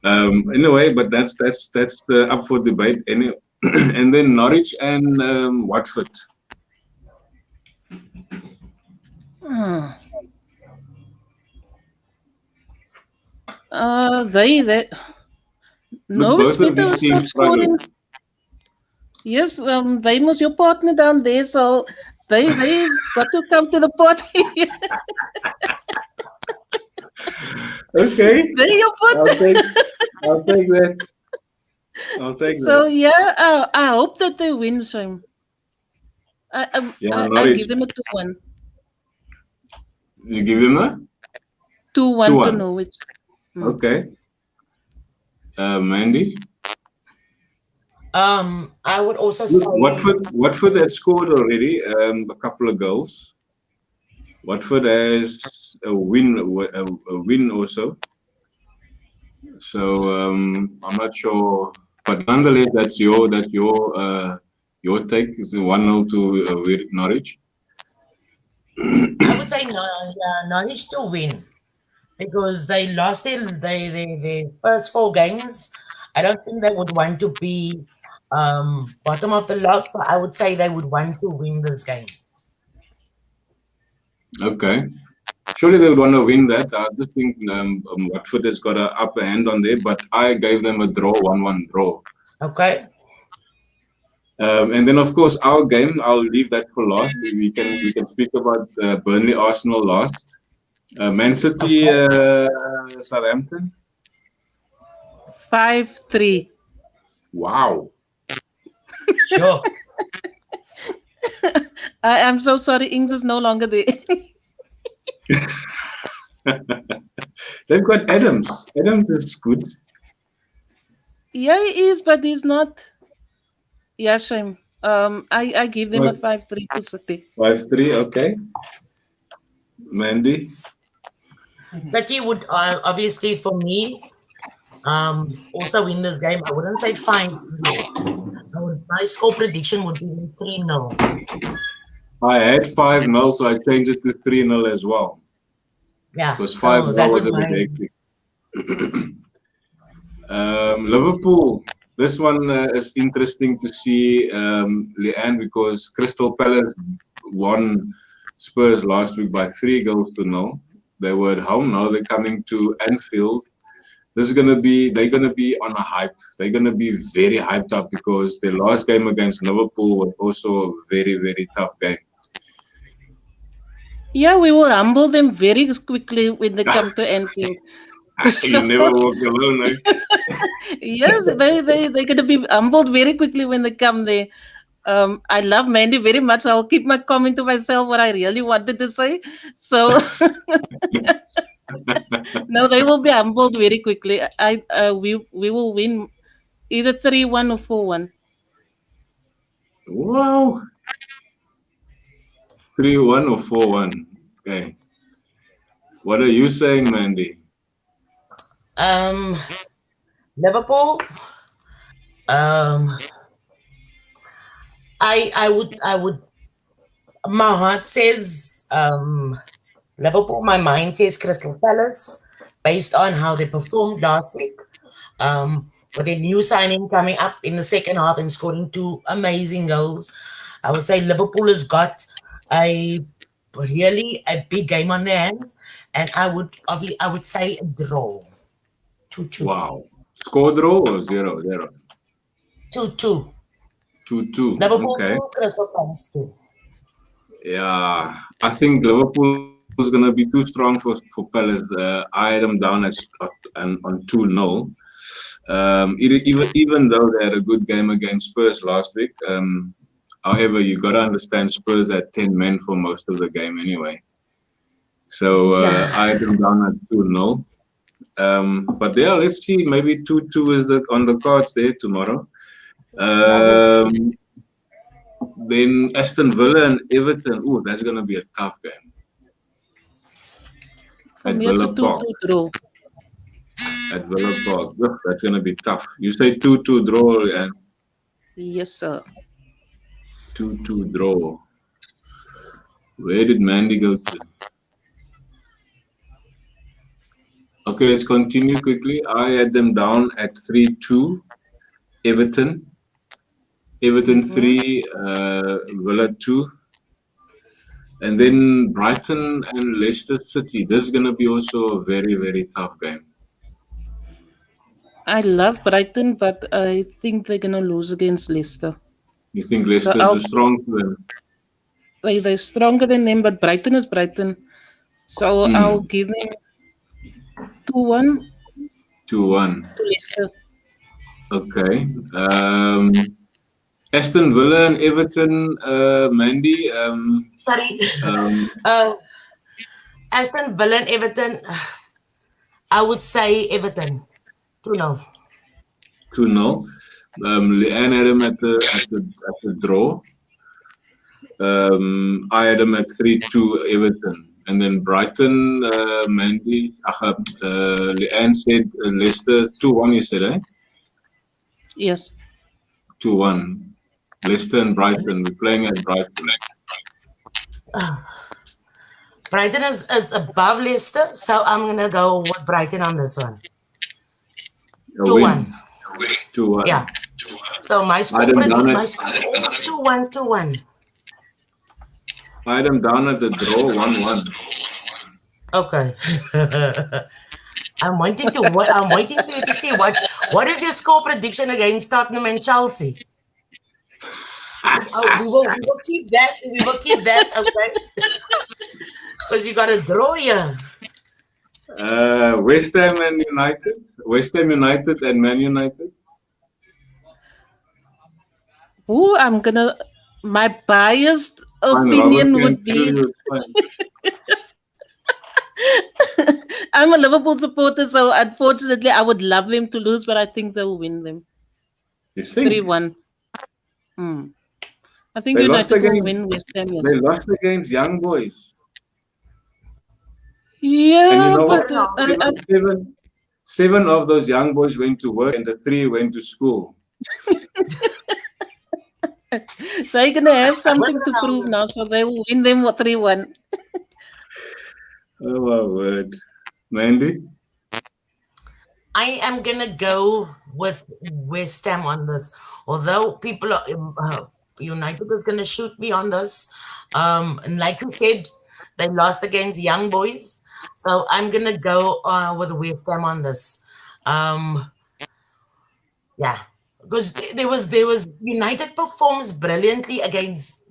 Anyway, but that's up for debate. Anyway, and then Norwich and Watford. Norwich both of these is teams not scoring. struggling. Yes, they was your partner down there, so they got to come to the party. Okay. They're your partner. I'll take that. So yeah, I hope that they win, Shane. I give them a 2-1. You give them a 2-1 to Norwich. Okay. Mandy. I would also say Watford had scored already a couple of goals. Watford has a win also. So I'm not sure, but nonetheless, that's your take. Is 1-0 to Norwich. I would say Norwich to win because they lost their first 4 games. I don't think they would want to be bottom of the lot, so I would say they would want to win this game. Okay. Surely they would want to win that. I just think Watford has got an upper hand on there, but I gave them a draw, 1-1 draw. Okay. And then, of course, our game, I'll leave that for last. We can speak about Burnley Arsenal last. Man City, Southampton. 5-3. Wow. Sure. I'm so sorry, Ings is no longer there. They've got Adams. Adams is good. Yeah, he is, but he's not. Yeah, shame. I give them a 5-3 to City. 5-3, okay. Mandy. City would obviously for me also win this game. I wouldn't say 5-3. My score prediction would be 3-0. I had 5-0, so I changed it to 3-0 as well. Yeah, because 5-0 was a bit hectic. Liverpool. This one is interesting to see, Leanne, because Crystal Palace won Spurs last week by 3-0. They were at home. Now they're coming to Anfield. they're gonna be on a hype. They're gonna be very hyped up because their last game against Liverpool was also a very, very tough game. Yeah, we will humble them very quickly when they come to Anfield. You never walk alone, eh? Yes, they're gonna be humbled very quickly when they come there. I love Mandy very much. I'll keep my comment to myself what I really wanted to say. So no, they will be humbled very quickly. We will win either 3-1 or 4-1. Wow. 3-1 or 4-1. Okay. What are you saying, Mandy? Liverpool. I would. My heart says Liverpool. My mind says Crystal Palace, based on how they performed last week. With a new signing coming up in the second half and scoring 2 amazing goals, I would say Liverpool has got a really a big game on their hands, and I would say a draw, 2-2. Wow. Score draw or 0-0? 2-2. 2-2. Liverpool Okay. 2, Crystal Palace 2. Yeah, I think Liverpool is going to be too strong for Palace. I had them down on 2-0. Even though they had a good game against Spurs last week. However, you got to understand Spurs had 10 men for most of the game anyway. So I had them down at 2-0. But yeah, let's see. Maybe 2-2 is on the cards there tomorrow. Then Aston Villa and Everton. Oh, that's going to be a tough game. At Villa Park. At Villa Park. Oh, that's going to be tough. You say 2-2 draw, and Yes, sir. 2-2 draw. Where did Mandy go to? Okay, let's continue quickly. I had them down at 3-2. Everton. Everton 3, Villa 2. And then Brighton and Leicester City. This is going to be also a very, very tough game. I love Brighton, but I think they're gonna lose against Leicester. You think Leicester is strong to them? They're stronger than them, but Brighton is Brighton. So I'll give them 2-1. 2-1. To Leicester. Okay. Aston Villa and Everton, Mandy. Sorry. Aston Villa and Everton. I would say Everton. 2-0. 2-0. Leanne had him at the draw. I had him at 3-2 Everton. And then Brighton, Mandy, Leanne said Leicester 2-1, you said, eh? Yes. 2-1. Leicester and Brighton. We're playing at Brighton. Brighton is above Leicester, so I'm going to go with Brighton on this one. 2-1. 2-1. Yeah. So my score is 2-1, 2-1. I had them down at the draw, 1-1. Okay. I'm waiting for you to see what is your score prediction against Tottenham and Chelsea. We will keep that. We will keep that, okay? Because you got a draw here. West Ham and United. West Ham United and Man United. Oh, my biased opinion would be. I'm a Liverpool supporter, so unfortunately, I would love them to lose, but I think they'll win them. You think? 3-1. I think United will win West Ham. Yes. They lost against Young Boys. Yeah, and you know but what? Seven of those young boys went to work and the 3 went to school. They're going to have something to prove now, so they will win them 3-1. Oh, my word. Mandy? I am going to go with West Ham on this. Although people are, United is going to shoot me on this. And like you said, they lost against Young Boys. So I'm going to go with West Ham on this. Um, yeah, because there was United performs brilliantly against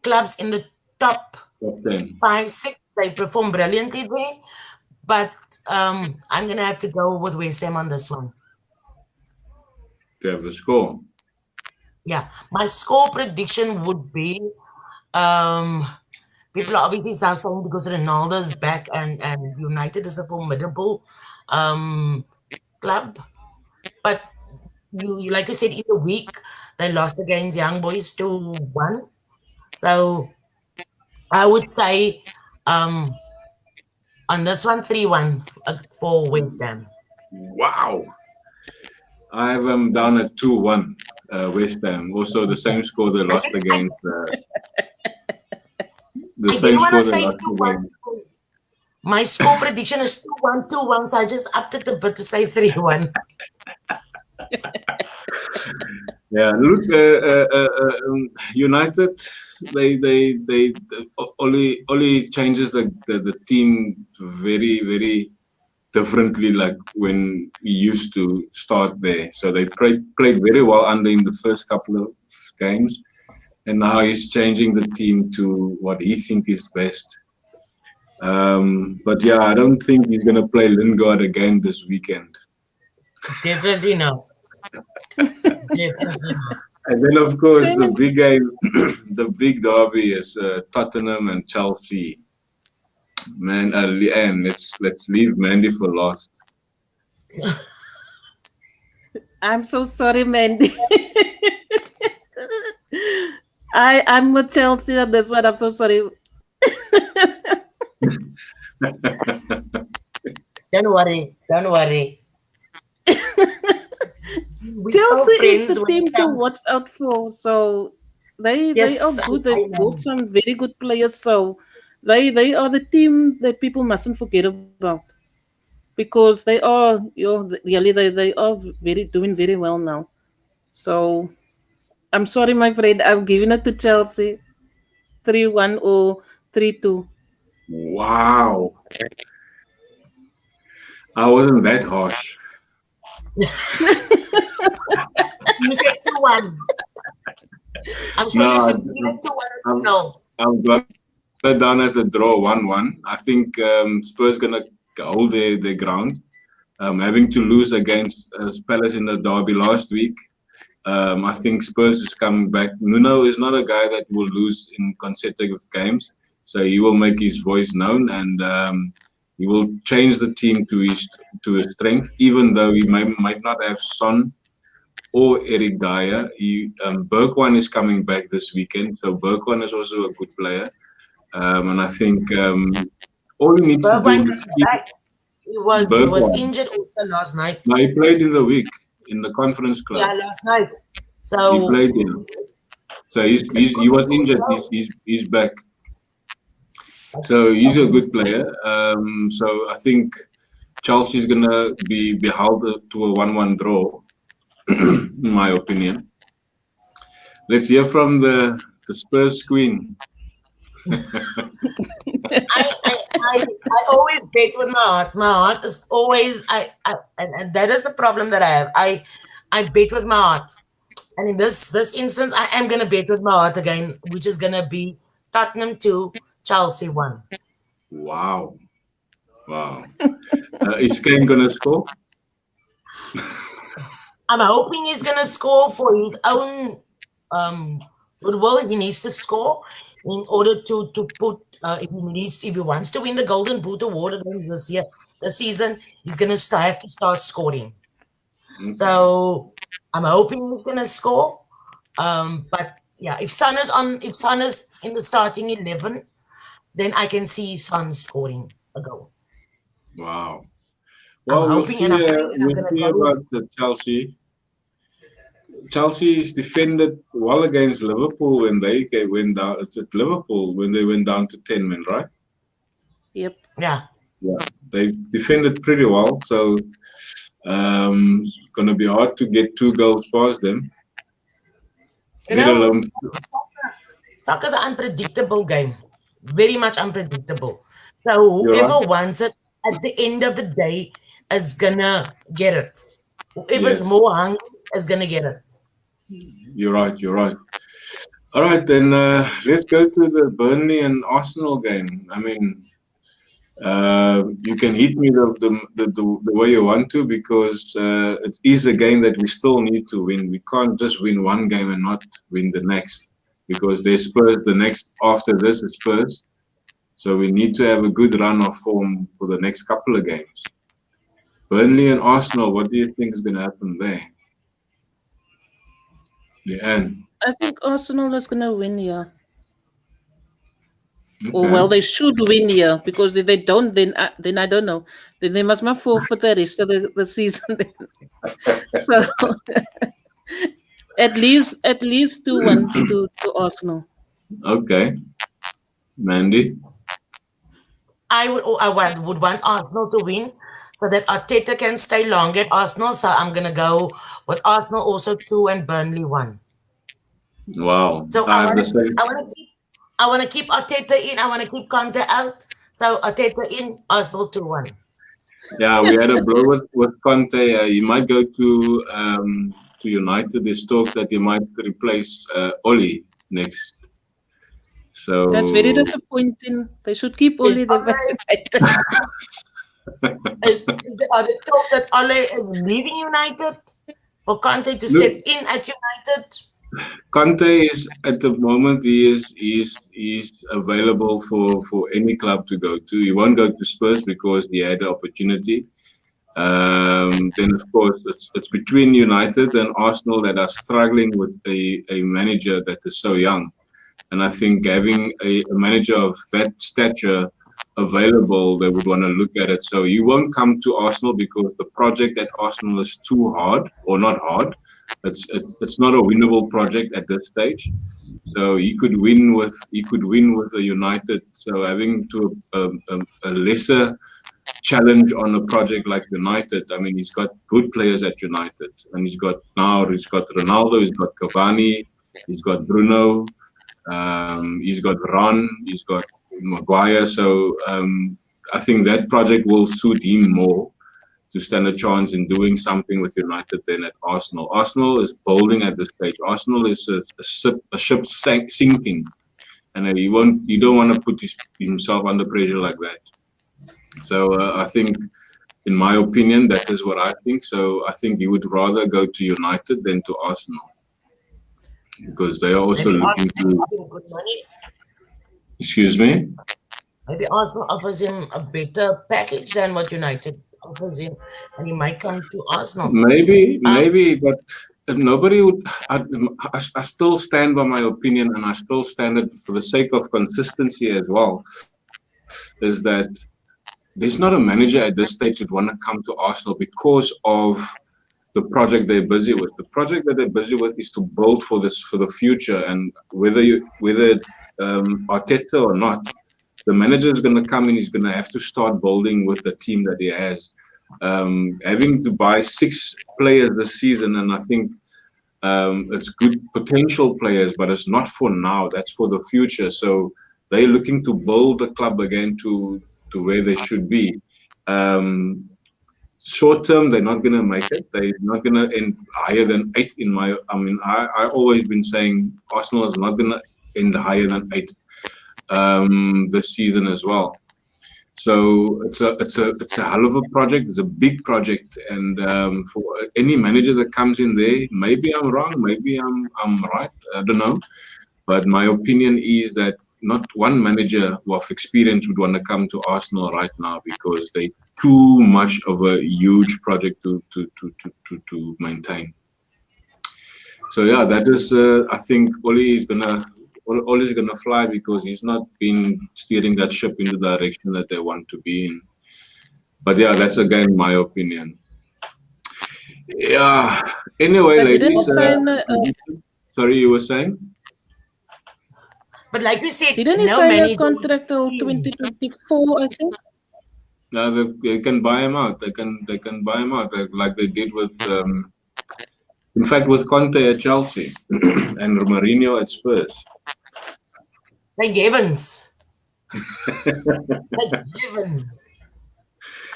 clubs in the top Top 10. 5, 6. They perform brilliantly there, but I'm gonna have to go with West Ham on this one. Do you have a score? Yeah, my score prediction would be um people are obviously now saying because Ronaldo's back and United is a formidable club, but you like you said in the week they lost against Young Boys 2-1. So I would say um on this one 3-1 for West Ham. Wow. I have them down at 2-1, West Ham. Also, the same score they lost against. The I same didn't want score to they say lost 2-1 against. because my score prediction is 2-1, 2-1, so I just upped it a bit to say 3-1. Yeah, look, United, they Oli changes the team very, very differently, like when he used to start there. So they played very well under him the first couple of games, and now he's changing the team to what he think is best. But yeah, I don't think he's gonna play Lingard again this weekend. Definitely not. Definitely not. And then, of course, Shame the is big game, the big derby is Tottenham and Chelsea. Man, Leanne, let's leave Mandy for last. I'm so sorry, Mandy. I'm with Chelsea on this one. I'm so sorry. Don't worry. Don't worry. We still Chelsea is friends the when team it to comes. watch out for. So they are Yes, good. I They've know. got some very good players. So they are the team that people mustn't forget about because they are really they are very doing very well now. So I'm sorry, my friend. I'm giving it to Chelsea 3-1 or 3-2. Wow, I wasn't that harsh. You said 2-1. I'm sure you No, said even 2-1 or I've, 2-0. I've got it down as a draw 1-1. I think Spurs gonna hold their ground. Having to lose against Palace in the derby last week, I think Spurs is coming back. Nuno is not a guy that will lose in consecutive games, so he will make his voice known and he will change the team to his strength. Even though he might not have Son or Eric Dyer, Bergwijn is coming back this weekend, so Bergwijn is also a good player, and I think all he needs to do Bergwijn is coming keep back. He was Bergwijn. injured also last night. No, he played in the week in the Conference Club. Yeah, last night. He So played in. So he was injured. He's back. So he's a good player. So I think Chelsea's gonna be held to a 1-1 draw, in my opinion. Let's hear from the Spurs queen. I always bet with my heart. My heart is always and that is the problem that I have. I bet with my heart. And in this instance, I am gonna bet with my heart again, which is gonna be Tottenham 2, Chelsea 1. Wow. Is Kane gonna score? I'm hoping he's gonna score for his own goodwill. He needs to score in order to put if he wants to win the Golden Boot award again this season, he's gonna have to start scoring. Okay. So I'm hoping he's gonna score. But yeah, if Son is in the starting 11, then I can see Son scoring a goal. Wow. I'm Well, we'll hoping see. and I'm praying and I'm We'll gonna see go. about the Chelsea. Chelsea's defended well against Liverpool when they went down. It's just Liverpool when they went down to 10 men, right? Yep. Yeah. Yeah, they defended pretty well. So it's gonna be hard to get 2 goals past them. You Let know, alone soccer's an unpredictable game. Very much unpredictable. So you're whoever right. wants it, at the end of the day, is gonna get it. Whoever's Yes, more hungry is gonna get it. you're right. You're right. All right, then let's go to the Burnley and Arsenal game. I mean, you can hit me the way you want to because it is a game that we still need to win. We can't just win one game and not win the next because there's Spurs. The next after this is Spurs, so we need to have a good run of form for the next couple of games. Burnley and Arsenal. What do you think is going to happen there? Leanne. I think Arsenal is gonna win here. Or Okay. well, they should win here because if they don't, then I don't know. Then they must not forfeit the rest of the season. So at least 2-1 to Arsenal. Okay. Mandy. I would want Arsenal to win so that Arteta can stay longer at Arsenal. So I'm gonna go with Arsenal also 2 and Burnley 1. Wow. So I have the same. I wanna keep Arteta in. I wanna keep Conte out. So Arteta in, Arsenal 2-1. Yeah, we had a blow with Conte. He might go to United. There's talk that he might replace Oli next. So That's very disappointing. They should keep Ole. Is Ole- Are the talks that Ole is leaving United for Conte to step in at United? Conte is at the moment he's available for any club to go to. He won't go to Spurs because he had the opportunity. Then of course it's between United and Arsenal that are struggling with a manager that is so young. And I think having a manager of that stature available, they would want to look at it. So he won't come to Arsenal because the project at Arsenal is too hard, or not hard. It's not a winnable project at this stage. So he could win with a United. So having to a lesser challenge on a project like United. I mean, he's got good players at United, and he's got Ronaldo, he's got Cavani, he's got Bruno. He's got Ron, he's got Maguire, so I think that project will suit him more to stand a chance in doing something with United than at Arsenal. Arsenal is building at this stage. Arsenal is a ship sinking, and you don't want to put himself under pressure like that. So I think, in my opinion, that is what I think. So I think he would rather go to United than to Arsenal. Because they are also Maybe looking Arsenal to. offers him good money. Excuse me? Maybe Arsenal offers him a better package than what United offers him, and he might come to Arsenal. Maybe, but nobody would. I still stand by my opinion, and I still stand it for the sake of consistency as well. Is that there's not a manager at this stage who'd want to come to Arsenal because of the project they're busy with. The project that they're busy with is to build for the future, and whether Arteta or not, the manager is going to come in. He's going to have to start building with the team that he has. Having to buy 6 players this season, and I think it's good potential players, but it's not for now. That's for the future. So they're looking to build the club again to where they should be. Short term, they're not going to make it. They're not going to end higher than 8th. I always been saying Arsenal is not going to end higher than 8th this season as well. So it's a hell of a project. It's a big project, and for any manager that comes in there, maybe I'm wrong, maybe I'm right. I don't know, but my opinion is that not one manager of experience would want to come to Arsenal right now because they too much of a huge project to maintain. So yeah, that is I think Ole is gonna fly because he's not been steering that ship in the direction that they want to be in. But yeah, that's again my opinion. Yeah. Anyway, ladies. Sorry, you were saying? But like you said, didn't he sign a contract till 2024? I think. No, they can buy him out. They can buy him out like they did with, in fact, with Conte at Chelsea and Mourinho at Spurs. Like Evans. Like Evans.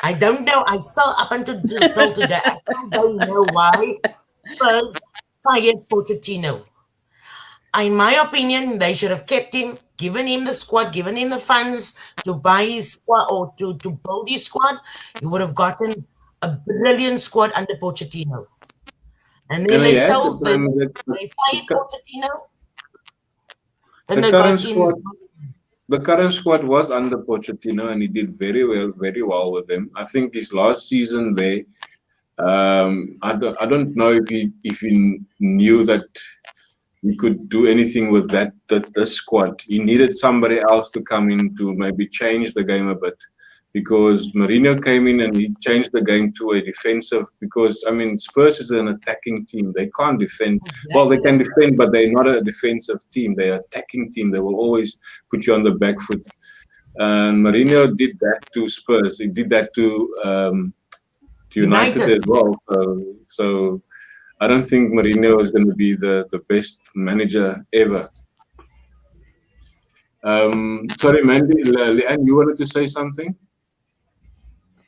I don't know. I still, up until till today, I still don't know why Spurs fired Pochettino. In my opinion, they should have kept him, given him the squad, given him the funds to buy his squad or to build his squad. He would have gotten a brilliant squad under Pochettino. And then And they he had the sold, they time that fired Pochettino. Then the they current got in. squad, the current squad was under Pochettino, and he did very well with them. I think his last season there, I don't know if he knew that he could do anything with that squad. He needed somebody else to come in to maybe change the game a bit, because Mourinho came in and he changed the game to a defensive. Because I mean, Spurs is an attacking team; they can't defend. Well, they can defend, but they're not a defensive team. They're an attacking team. They will always put you on the back foot. And Mourinho did that to Spurs. He did that to United as well. So I don't think Mourinho is going to be the best manager ever. Sorry, Mandy, Leanne, you wanted to say something?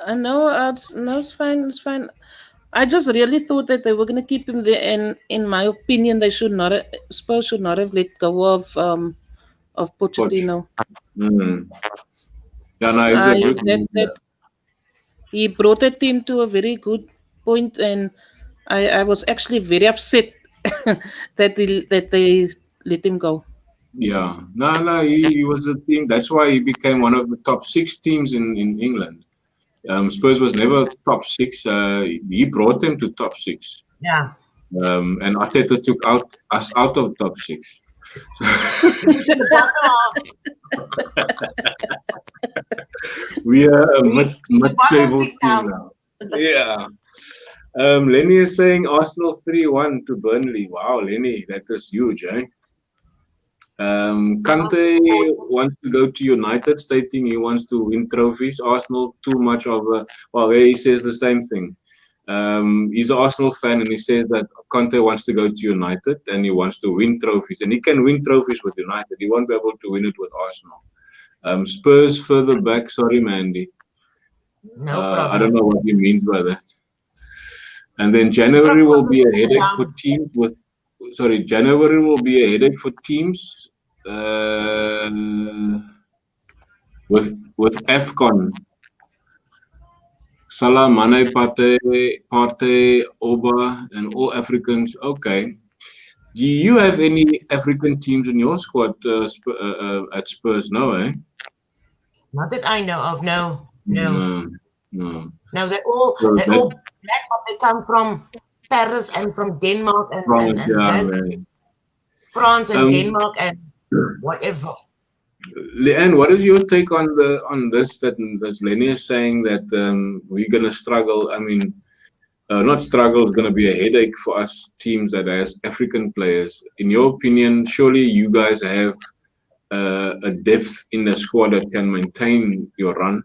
No, it's fine. It's fine. I just really thought that they were going to keep him there, and in my opinion, they should not. Spurs should not have let go of Pochettino. Yeah, no, he's a good that he brought the team to a very good point, and I was actually very upset that they let him go. Yeah, no, he was a team. That's why he became one of the top 6 teams in England. Spurs was never top 6. He brought them to top 6. Yeah. And Arteta took us out of top 6. So we are a mid-table team now. Yeah. Lenny is saying Arsenal 3-1 to Burnley. Wow, Lenny, that is huge, eh? Kante wants to go to United, stating he wants to win trophies. Arsenal too much of a... Well, he says the same thing. He's an Arsenal fan, and he says that Kante wants to go to United and he wants to win trophies. And he can win trophies with United. He won't be able to win it with Arsenal. Spurs further back. Sorry, Mandy. No problem. I don't know what he means by that. And then January will be a headache for teams with... Sorry, January will be a headache for teams with AFCON. Salah, Mane, Partey, Oba, and all Africans. Okay. Do you have any African teams in your squad at Spurs? No, eh? Not that I know of. No. No. No, they're all black, but they come from Paris and from Denmark and France and Denmark and whatever. Leanne, what is your take on this? That Lenny is saying that we're gonna struggle. I mean, not struggle is gonna be a headache for us teams that has African players. In your opinion, surely you guys have a depth in the squad that can maintain your run.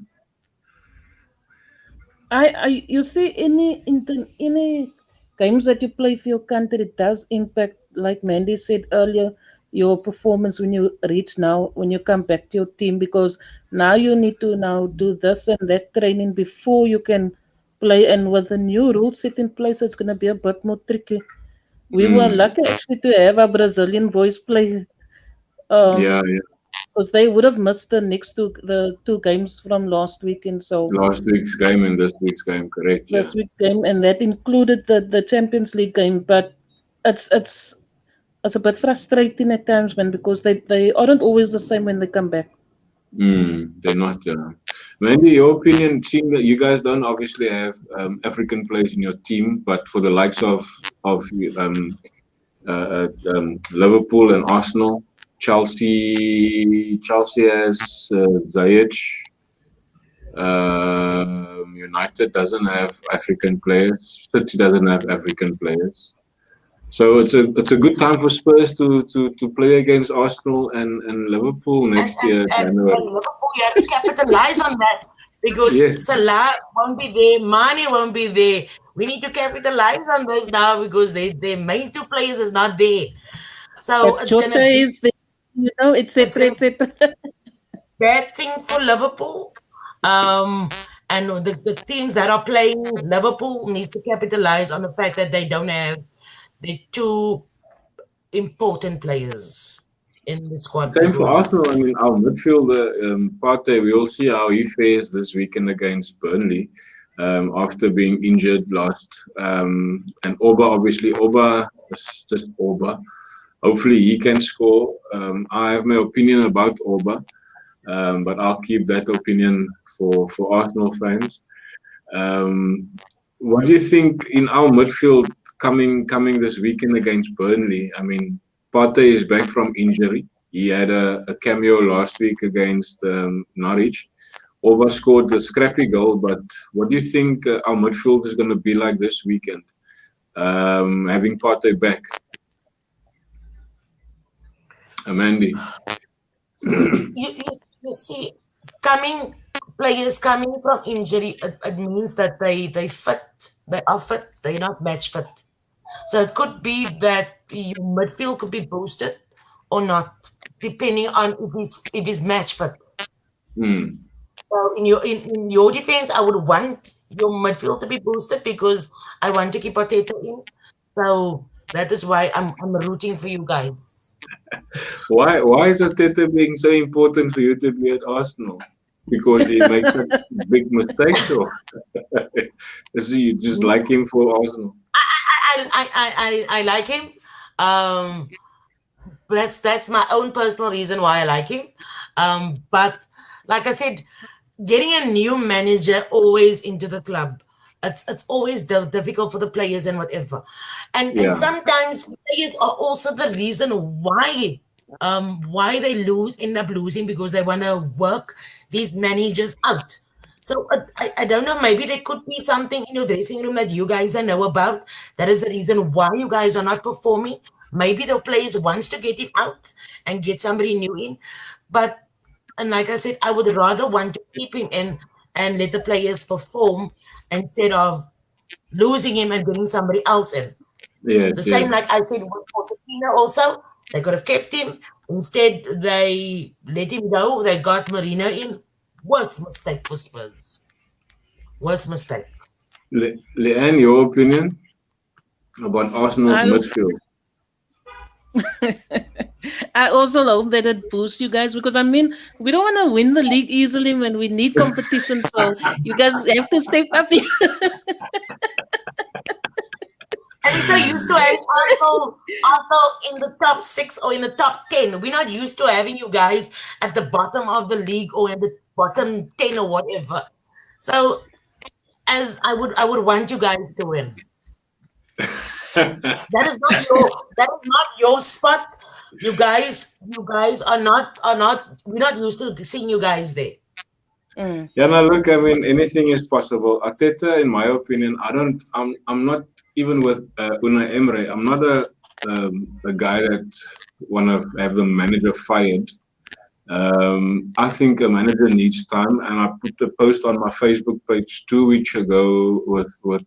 You see, any games that you play for your country, it does impact, like Mandy said earlier, your performance when you come back to your team, because now you need to now do this and that training before you can play, and with the new rules set in place, it's going to be a bit more tricky. We were lucky actually to have our Brazilian boys play. Because they would have missed the 2 games from last weekend. So last week's game and this week's game, correct? This week's game, and that included the Champions League game. But it's a bit frustrating at times, man, because they aren't always the same when they come back. They're not. Mandy, your opinion, seeing that you guys don't obviously have African players in your team, but for the likes of Liverpool and Arsenal, Chelsea has Ziyech. United doesn't have African players. City doesn't have African players. So it's a good time for Spurs to play against Arsenal and Liverpool next year. And Liverpool, you have to capitalize on that, because Salah won't be there, Mane won't be there. We need to capitalize on this now, because their main 2 players is not there. So but it's going to be... etc. Bad thing for Liverpool. And the teams that are playing, Liverpool needs to capitalize on the fact that they don't have the two important players in the squad. Same for Because Arsenal. I mean, our midfielder, Partey, we will see how he fares this weekend against Burnley after being injured last. And Oba, obviously, Oba is just Oba. Hopefully, he can score. I have my opinion about Oba, but I'll keep that opinion for Arsenal fans. What do you think in our midfield coming this weekend against Burnley? I mean, Partey is back from injury. He had a cameo last week against Norwich. Oba scored a scrappy goal, but what do you think our midfield is going to be like this weekend? Having Partey back. Mandy. you see, players coming from injury, it means that they are fit, they're not match fit. So it could be that your midfield could be boosted or not, depending on if it is match fit. So in your defense, I would want your midfield to be boosted because I want to keep Arteta in. So that is why I'm rooting for you guys. Why is Arteta being so important for you to be at Arsenal? Because he makes a big mistake, or so you just like him for Arsenal? I like him. That's my own personal reason why I like him. But like I said, getting a new manager always into the club, it's always difficult for the players and whatever. And sometimes players are also the reason why they end up losing, because they want to work these managers out. So I don't know, maybe there could be something in your dressing room that you guys don't know about. That is the reason why you guys are not performing. Maybe the players wants to get him out and get somebody new in. And like I said, I would rather want to keep him in and let the players perform instead of losing him and getting somebody else in. The same like I said with Pochettino also. They could have kept him. Instead, they let him go. They got Marino in. Worst mistake for Spurs. Worst mistake. Leanne, your opinion about Arsenal's midfield? I also hope that it boosts you guys, because I mean, we don't want to win the league easily when we need competition. So you guys have to step up here. And we're so used to having Arsenal in the top 6 or in the top 10. We're not used to having you guys at the bottom of the league or in the bottom 10 or whatever. So as I would want you guys to win. That is not your spot. You guys are not we're not used to seeing you guys there. Yeah, no, look, I mean, anything is possible. Arteta, in my opinion, I'm not even with Unai Emery. I'm not a guy that want to have the manager fired. I think a manager needs time, and I put the post on my Facebook page 2 weeks ago with what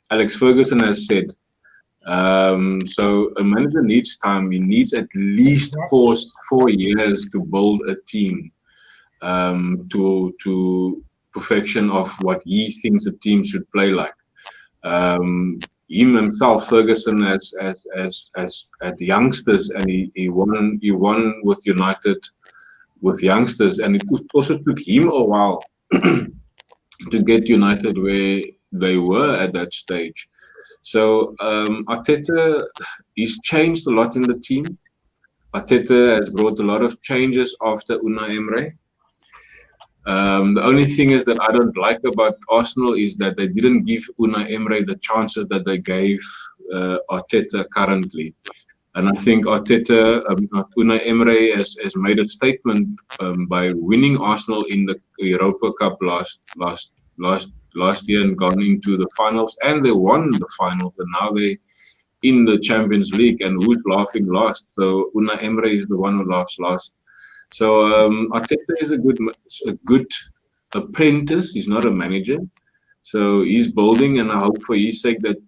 Alex Ferguson has said. So a manager needs time. He needs at least 4 years to build a team to perfection of what he thinks the team should play like. Him himself, Ferguson, as at youngsters, and he won with United with youngsters, and it also took him a while to get United where they were at that stage. So Arteta, he's changed a lot in the team. Arteta has brought a lot of changes after Unai Emery. The only thing is that I don't like about Arsenal is that they didn't give Unai Emery the chances that they gave Arteta currently. And I think Unai Emery has made a statement by winning Arsenal in the Europa Cup last year and gone into the finals, and they won the finals, and now they in the Champions League. And who's laughing last? So Unai Emery is the one who laughs last. So Arteta is a good apprentice. He's not a manager. So he's building, and I hope for his sake that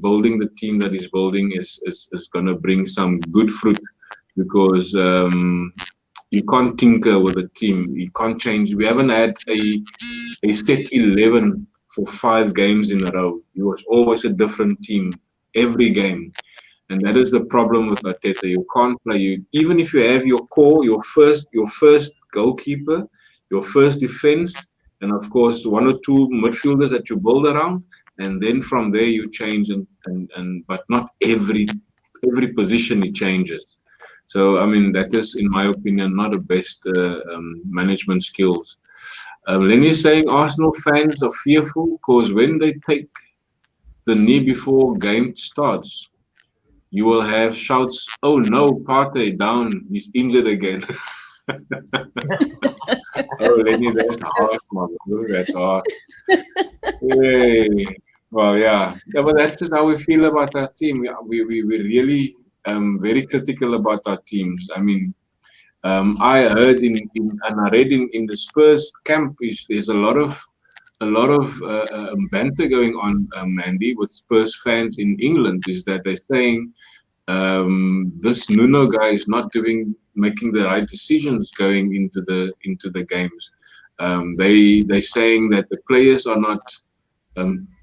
building the team that he's building is going to bring some good fruit, because you can't tinker with a team. You can't change. We haven't had a set 11 for 5 games in a row. It was always a different team every game. And that is the problem with Arteta. You can't play. Even if you have your core, your first goalkeeper, your first defense, and of course 1 or 2 midfielders that you build around, and then from there you change but not every position it changes. So I mean that is, in my opinion, not the best management skills. Lenny's saying Arsenal fans are fearful because when they take the knee before game starts, you will have shouts, "Oh no, Partey down, he's injured again." Oh, Lenny, that's harsh, man. That's harsh. Hey. Well, yeah, but that's just how we feel about our team. We really very critical about our teams. I mean, I heard and I read in the Spurs camp there's a lot of banter going on, Andy, with Spurs fans in England. Is that they're saying this Nuno guy is not making the right decisions going into the games. They're saying that the players are not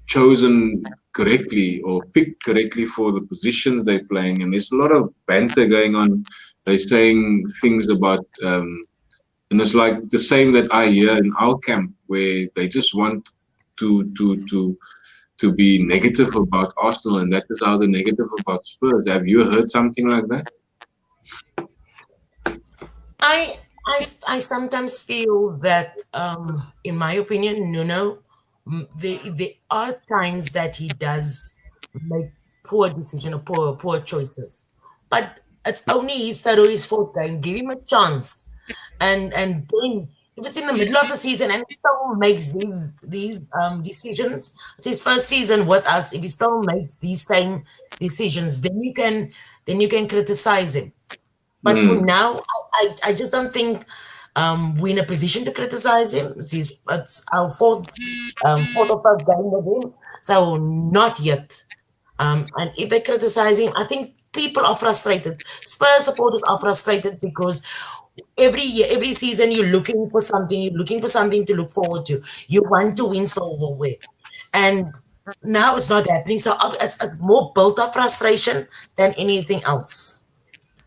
chosen correctly or picked correctly for the positions they're playing, and there's a lot of banter going on. They're saying things about and it's like the same that I hear in our camp, where they just want to be negative about Arsenal, and that is how they're negative about Spurs. Have you heard something like that? I sometimes feel that, in my opinion, Nuno, there are times that he does make poor decisions or poor choices, but it's only his third or his fourth game. Give him a chance, and then if it's in the middle of the season and he still makes these decisions, it's his first season with us. If he still makes these same decisions, then you can criticize him. But for now, I just don't think we're in a position to criticize him. It's our fourth or first game with him, so not yet. And if they criticize him, I think people are frustrated. Spurs supporters are frustrated because every year, every season, you're looking for something to look forward to. You want to win silverware, and now it's not happening. So it's more built up frustration than anything else.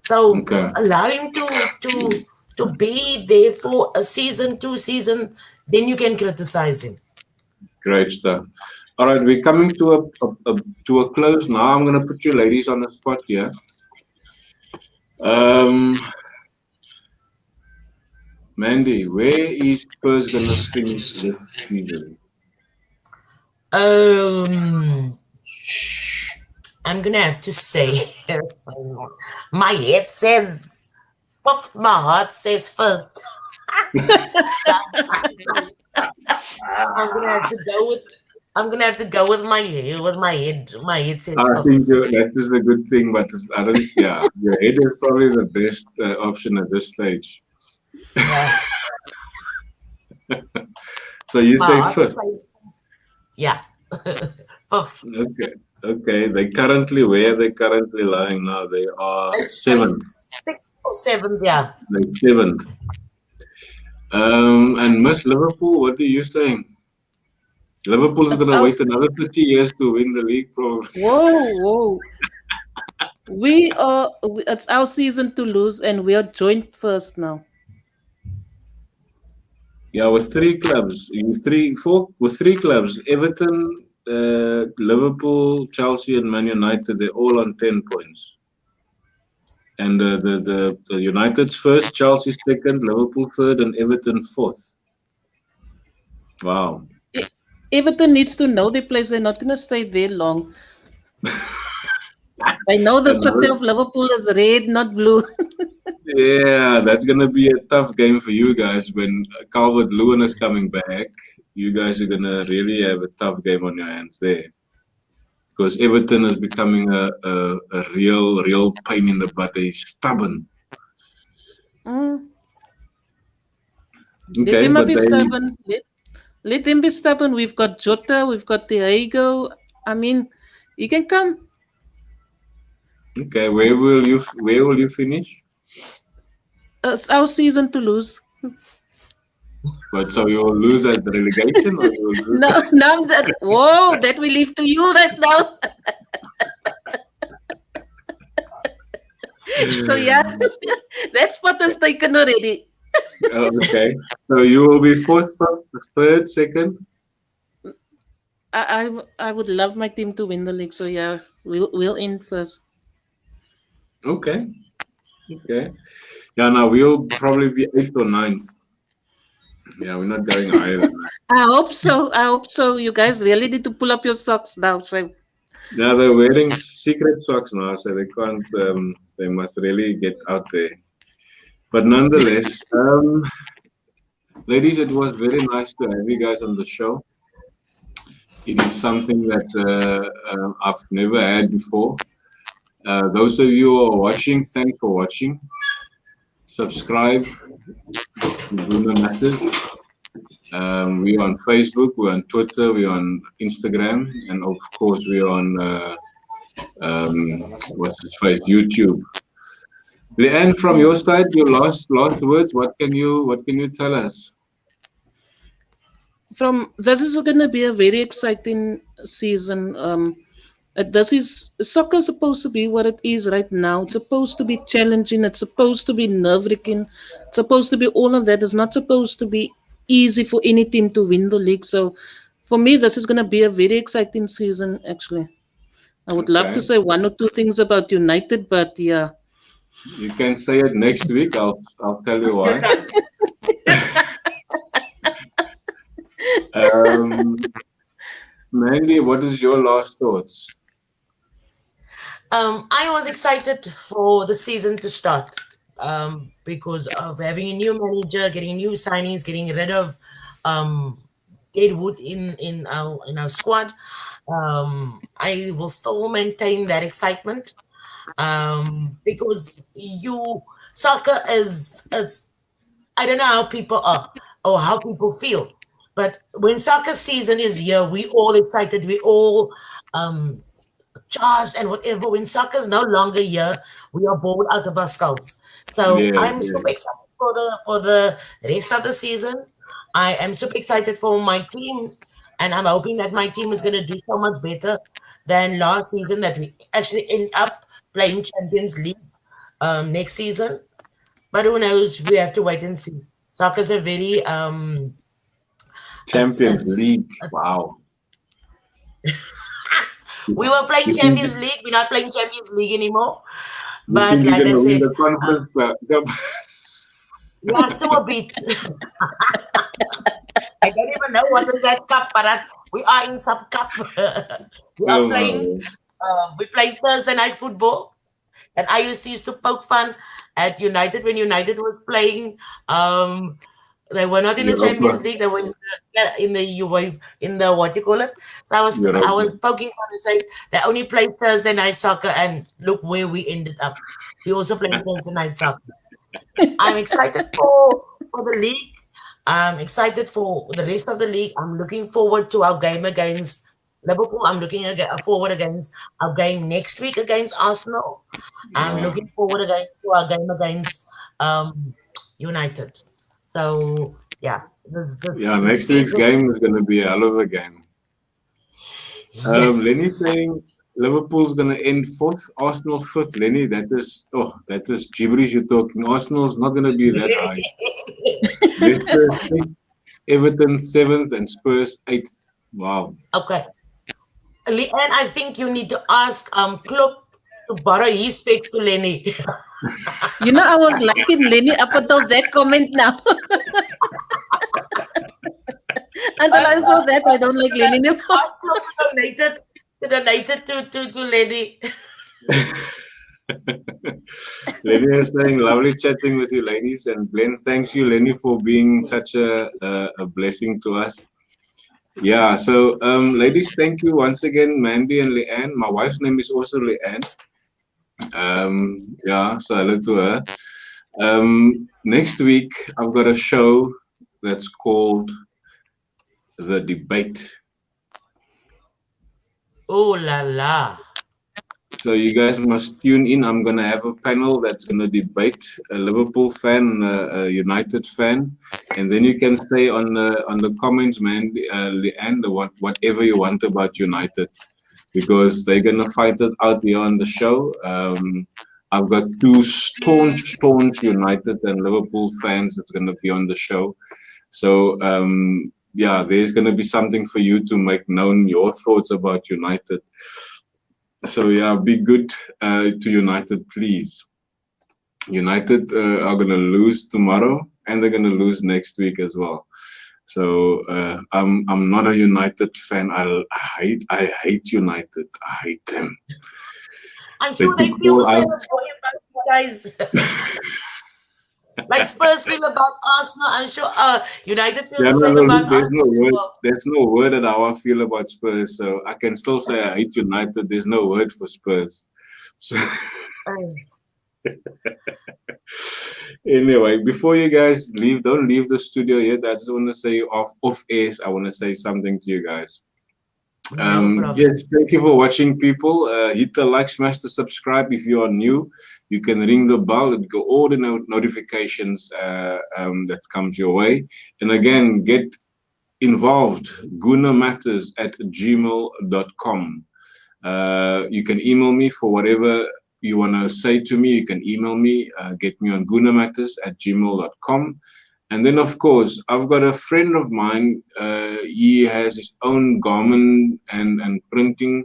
So allow him to be there for a season, 2 seasons, then you can criticize him. Great stuff. All right, we're coming to a close now. I'm going to put you ladies on the spot here. Mandy, where is Spurs going to finish this season? I'm going to have to say, my head says fifth, my heart says first. I'm going to have to go with my head. My head says I think that is a good thing, but I don't. Yeah, your head is probably the best option at this stage. Yeah. So you say fifth? Yeah, fifth. Okay. Where are they currently lying now? They are 7th. 6th or 7th, yeah. They're 7th. And Miss Liverpool, what are you saying? Liverpool's going to wait another 30 years to win the league, probably. Whoa. It's our season to lose, and we are joint first now. Yeah, with 3 clubs. With 3 clubs. Everton, Liverpool, Chelsea, and Man United, they're all on 10 points. And the United's first, Chelsea second, Liverpool third, and Everton fourth. Wow. Everton needs to know their place. They're not going to stay there long. I know the city of Liverpool is red, not blue. Yeah, that's going to be a tough game for you guys when Calvert-Lewin is coming back. You guys are going to really have a tough game on your hands there. Because Everton is becoming a real pain in the butt. They're stubborn. Okay, Let them be stubborn. We've got Jota, we've got Diego. I mean, you can come. Okay, where will you finish? It's our season to lose. But so you'll lose at the relegation, or you'll lose? No, no, that we leave to you right now. So yeah, that spot is taken already. Okay. So you will be fourth, third, second. I would love my team to win the league. So yeah, we'll in first. Okay. Okay. Yeah. Now we'll probably be eighth or ninth. Yeah, we're not going higher than that. I hope so. I hope so. You guys really need to pull up your socks now. So Now they're wearing secret socks now, so they can't. They must really get out there. But nonetheless, ladies, it was very nice to have you guys on the show. It is something that I've never had before. Those of you who are watching, thanks for watching. Subscribe to Bruno Matters. We're on Facebook, we're on Twitter, we're on Instagram, and of course we're on what's his face, YouTube. Leanne, from your side, your last words. What can you tell us? this is going to be a very exciting season. This is soccer supposed to be what it is right now. It's supposed to be challenging. It's supposed to be nerve-wracking. It's supposed to be all of that. It's not supposed to be easy for any team to win the league. So, for me, this is going to be a very exciting season. Actually, I would love to Okay. say one or two things about United, but yeah, You can say it next week. I'll tell you why. Mandy, what is your last thoughts? I was excited for the season to start because of having a new manager, getting new signings, getting rid of Deadwood in our squad. I will still maintain that excitement because soccer is I don't know how people are or how people feel, but when soccer season is here, we all excited, we all charged and whatever. When soccer is no longer here, we are bored out of our skulls. So Yes, I'm super yes. excited for the rest of the season. I am super excited for my team, and I'm hoping that my team is going to do so much better than last season. That we actually end up playing Champions League next season. But who knows? We have to wait and see. Soccer is a very Champions it's League. Wow. we were playing You think Champions League. We're not playing Champions League anymore. you But think you're like I gonna win said, the conference cup? we are so a bit. I don't even know what is that cup, but we are in some cup. we are Oh, playing. wow. We playing Thursday night football, and I used to poke fun at United when United was playing. They were not in the Champions Europa. League. They were in the UEFA, in the what you call it. So I was Europa. poking fun and saying they only play Thursday night soccer, and look where we ended up. We also playing Thursday night soccer. I'm excited for the league. I'm excited for the rest of the league. I'm looking forward to our game against Liverpool. I'm looking forward against our game next week against Arsenal. I'm Yeah. looking forward again to our game against United. So yeah, Yeah, this next week's season. game is gonna be a hell of a game. Lenny Yes. saying Liverpool's gonna end fourth, Arsenal fifth. Lenny, that is gibberish you're talking. Arsenal's not gonna be that high. Leicester sixth, Everton seventh, and Spurs eighth. Wow. Okay. And I think you need to ask Klopp to borrow his specs to Lenny. I was liking Lenny up until that comment now. Until I saw that, I don't like Lenny anymore. Ask Klopp to donate it to Lenny. Lenny is saying, lovely chatting with you, ladies. And Glenn, thanks you, Lenny, for being such a blessing to us. Yeah, so ladies, thank you once again, Mandy and Leanne. My wife's name is also Leanne. Yeah, so hello to her. Next week, I've got a show that's called The Debate. Oh la la. So you guys must tune in. I'm gonna have a panel that's gonna debate a Liverpool fan, a United fan, and then you can say on the comments, man, Leanne, whatever you want about United, because they're gonna fight it out here on the show. I've got two staunch United and Liverpool fans that's gonna be on the show. So yeah, there's gonna be something for you to make known your thoughts about United. So yeah, be good to United, please. United are gonna lose tomorrow, and they're gonna lose next week as well. So I'm not a United fan. I hate United. I hate them. I'm sure they feel the same way about you guys. Like Spurs feel about Arsenal. I'm sure United feels the same about Arsenal. There's no word that how I feel about Spurs. So I can still say I hate United. There's no word for Spurs. So anyway, before you guys leave, don't leave the studio yet. I just want to say off air, I want to say something to you guys. Yes, thank you for watching, people. Hit the like, smash the subscribe if you are new. You can ring the bell and go all the notifications that comes your way. And again, get involved. GunaMatters@gmail.com. You can email me for whatever you want to say to me. You can email me. Get me on GunaMatters@gmail.com. And then, of course, I've got a friend of mine. He has his own garment and printing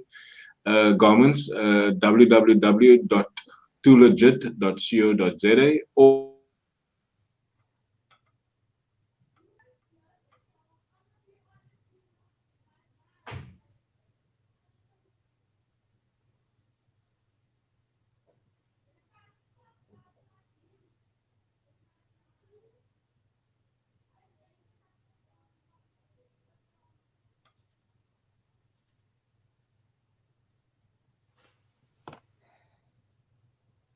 garments. www.toologit.co.za or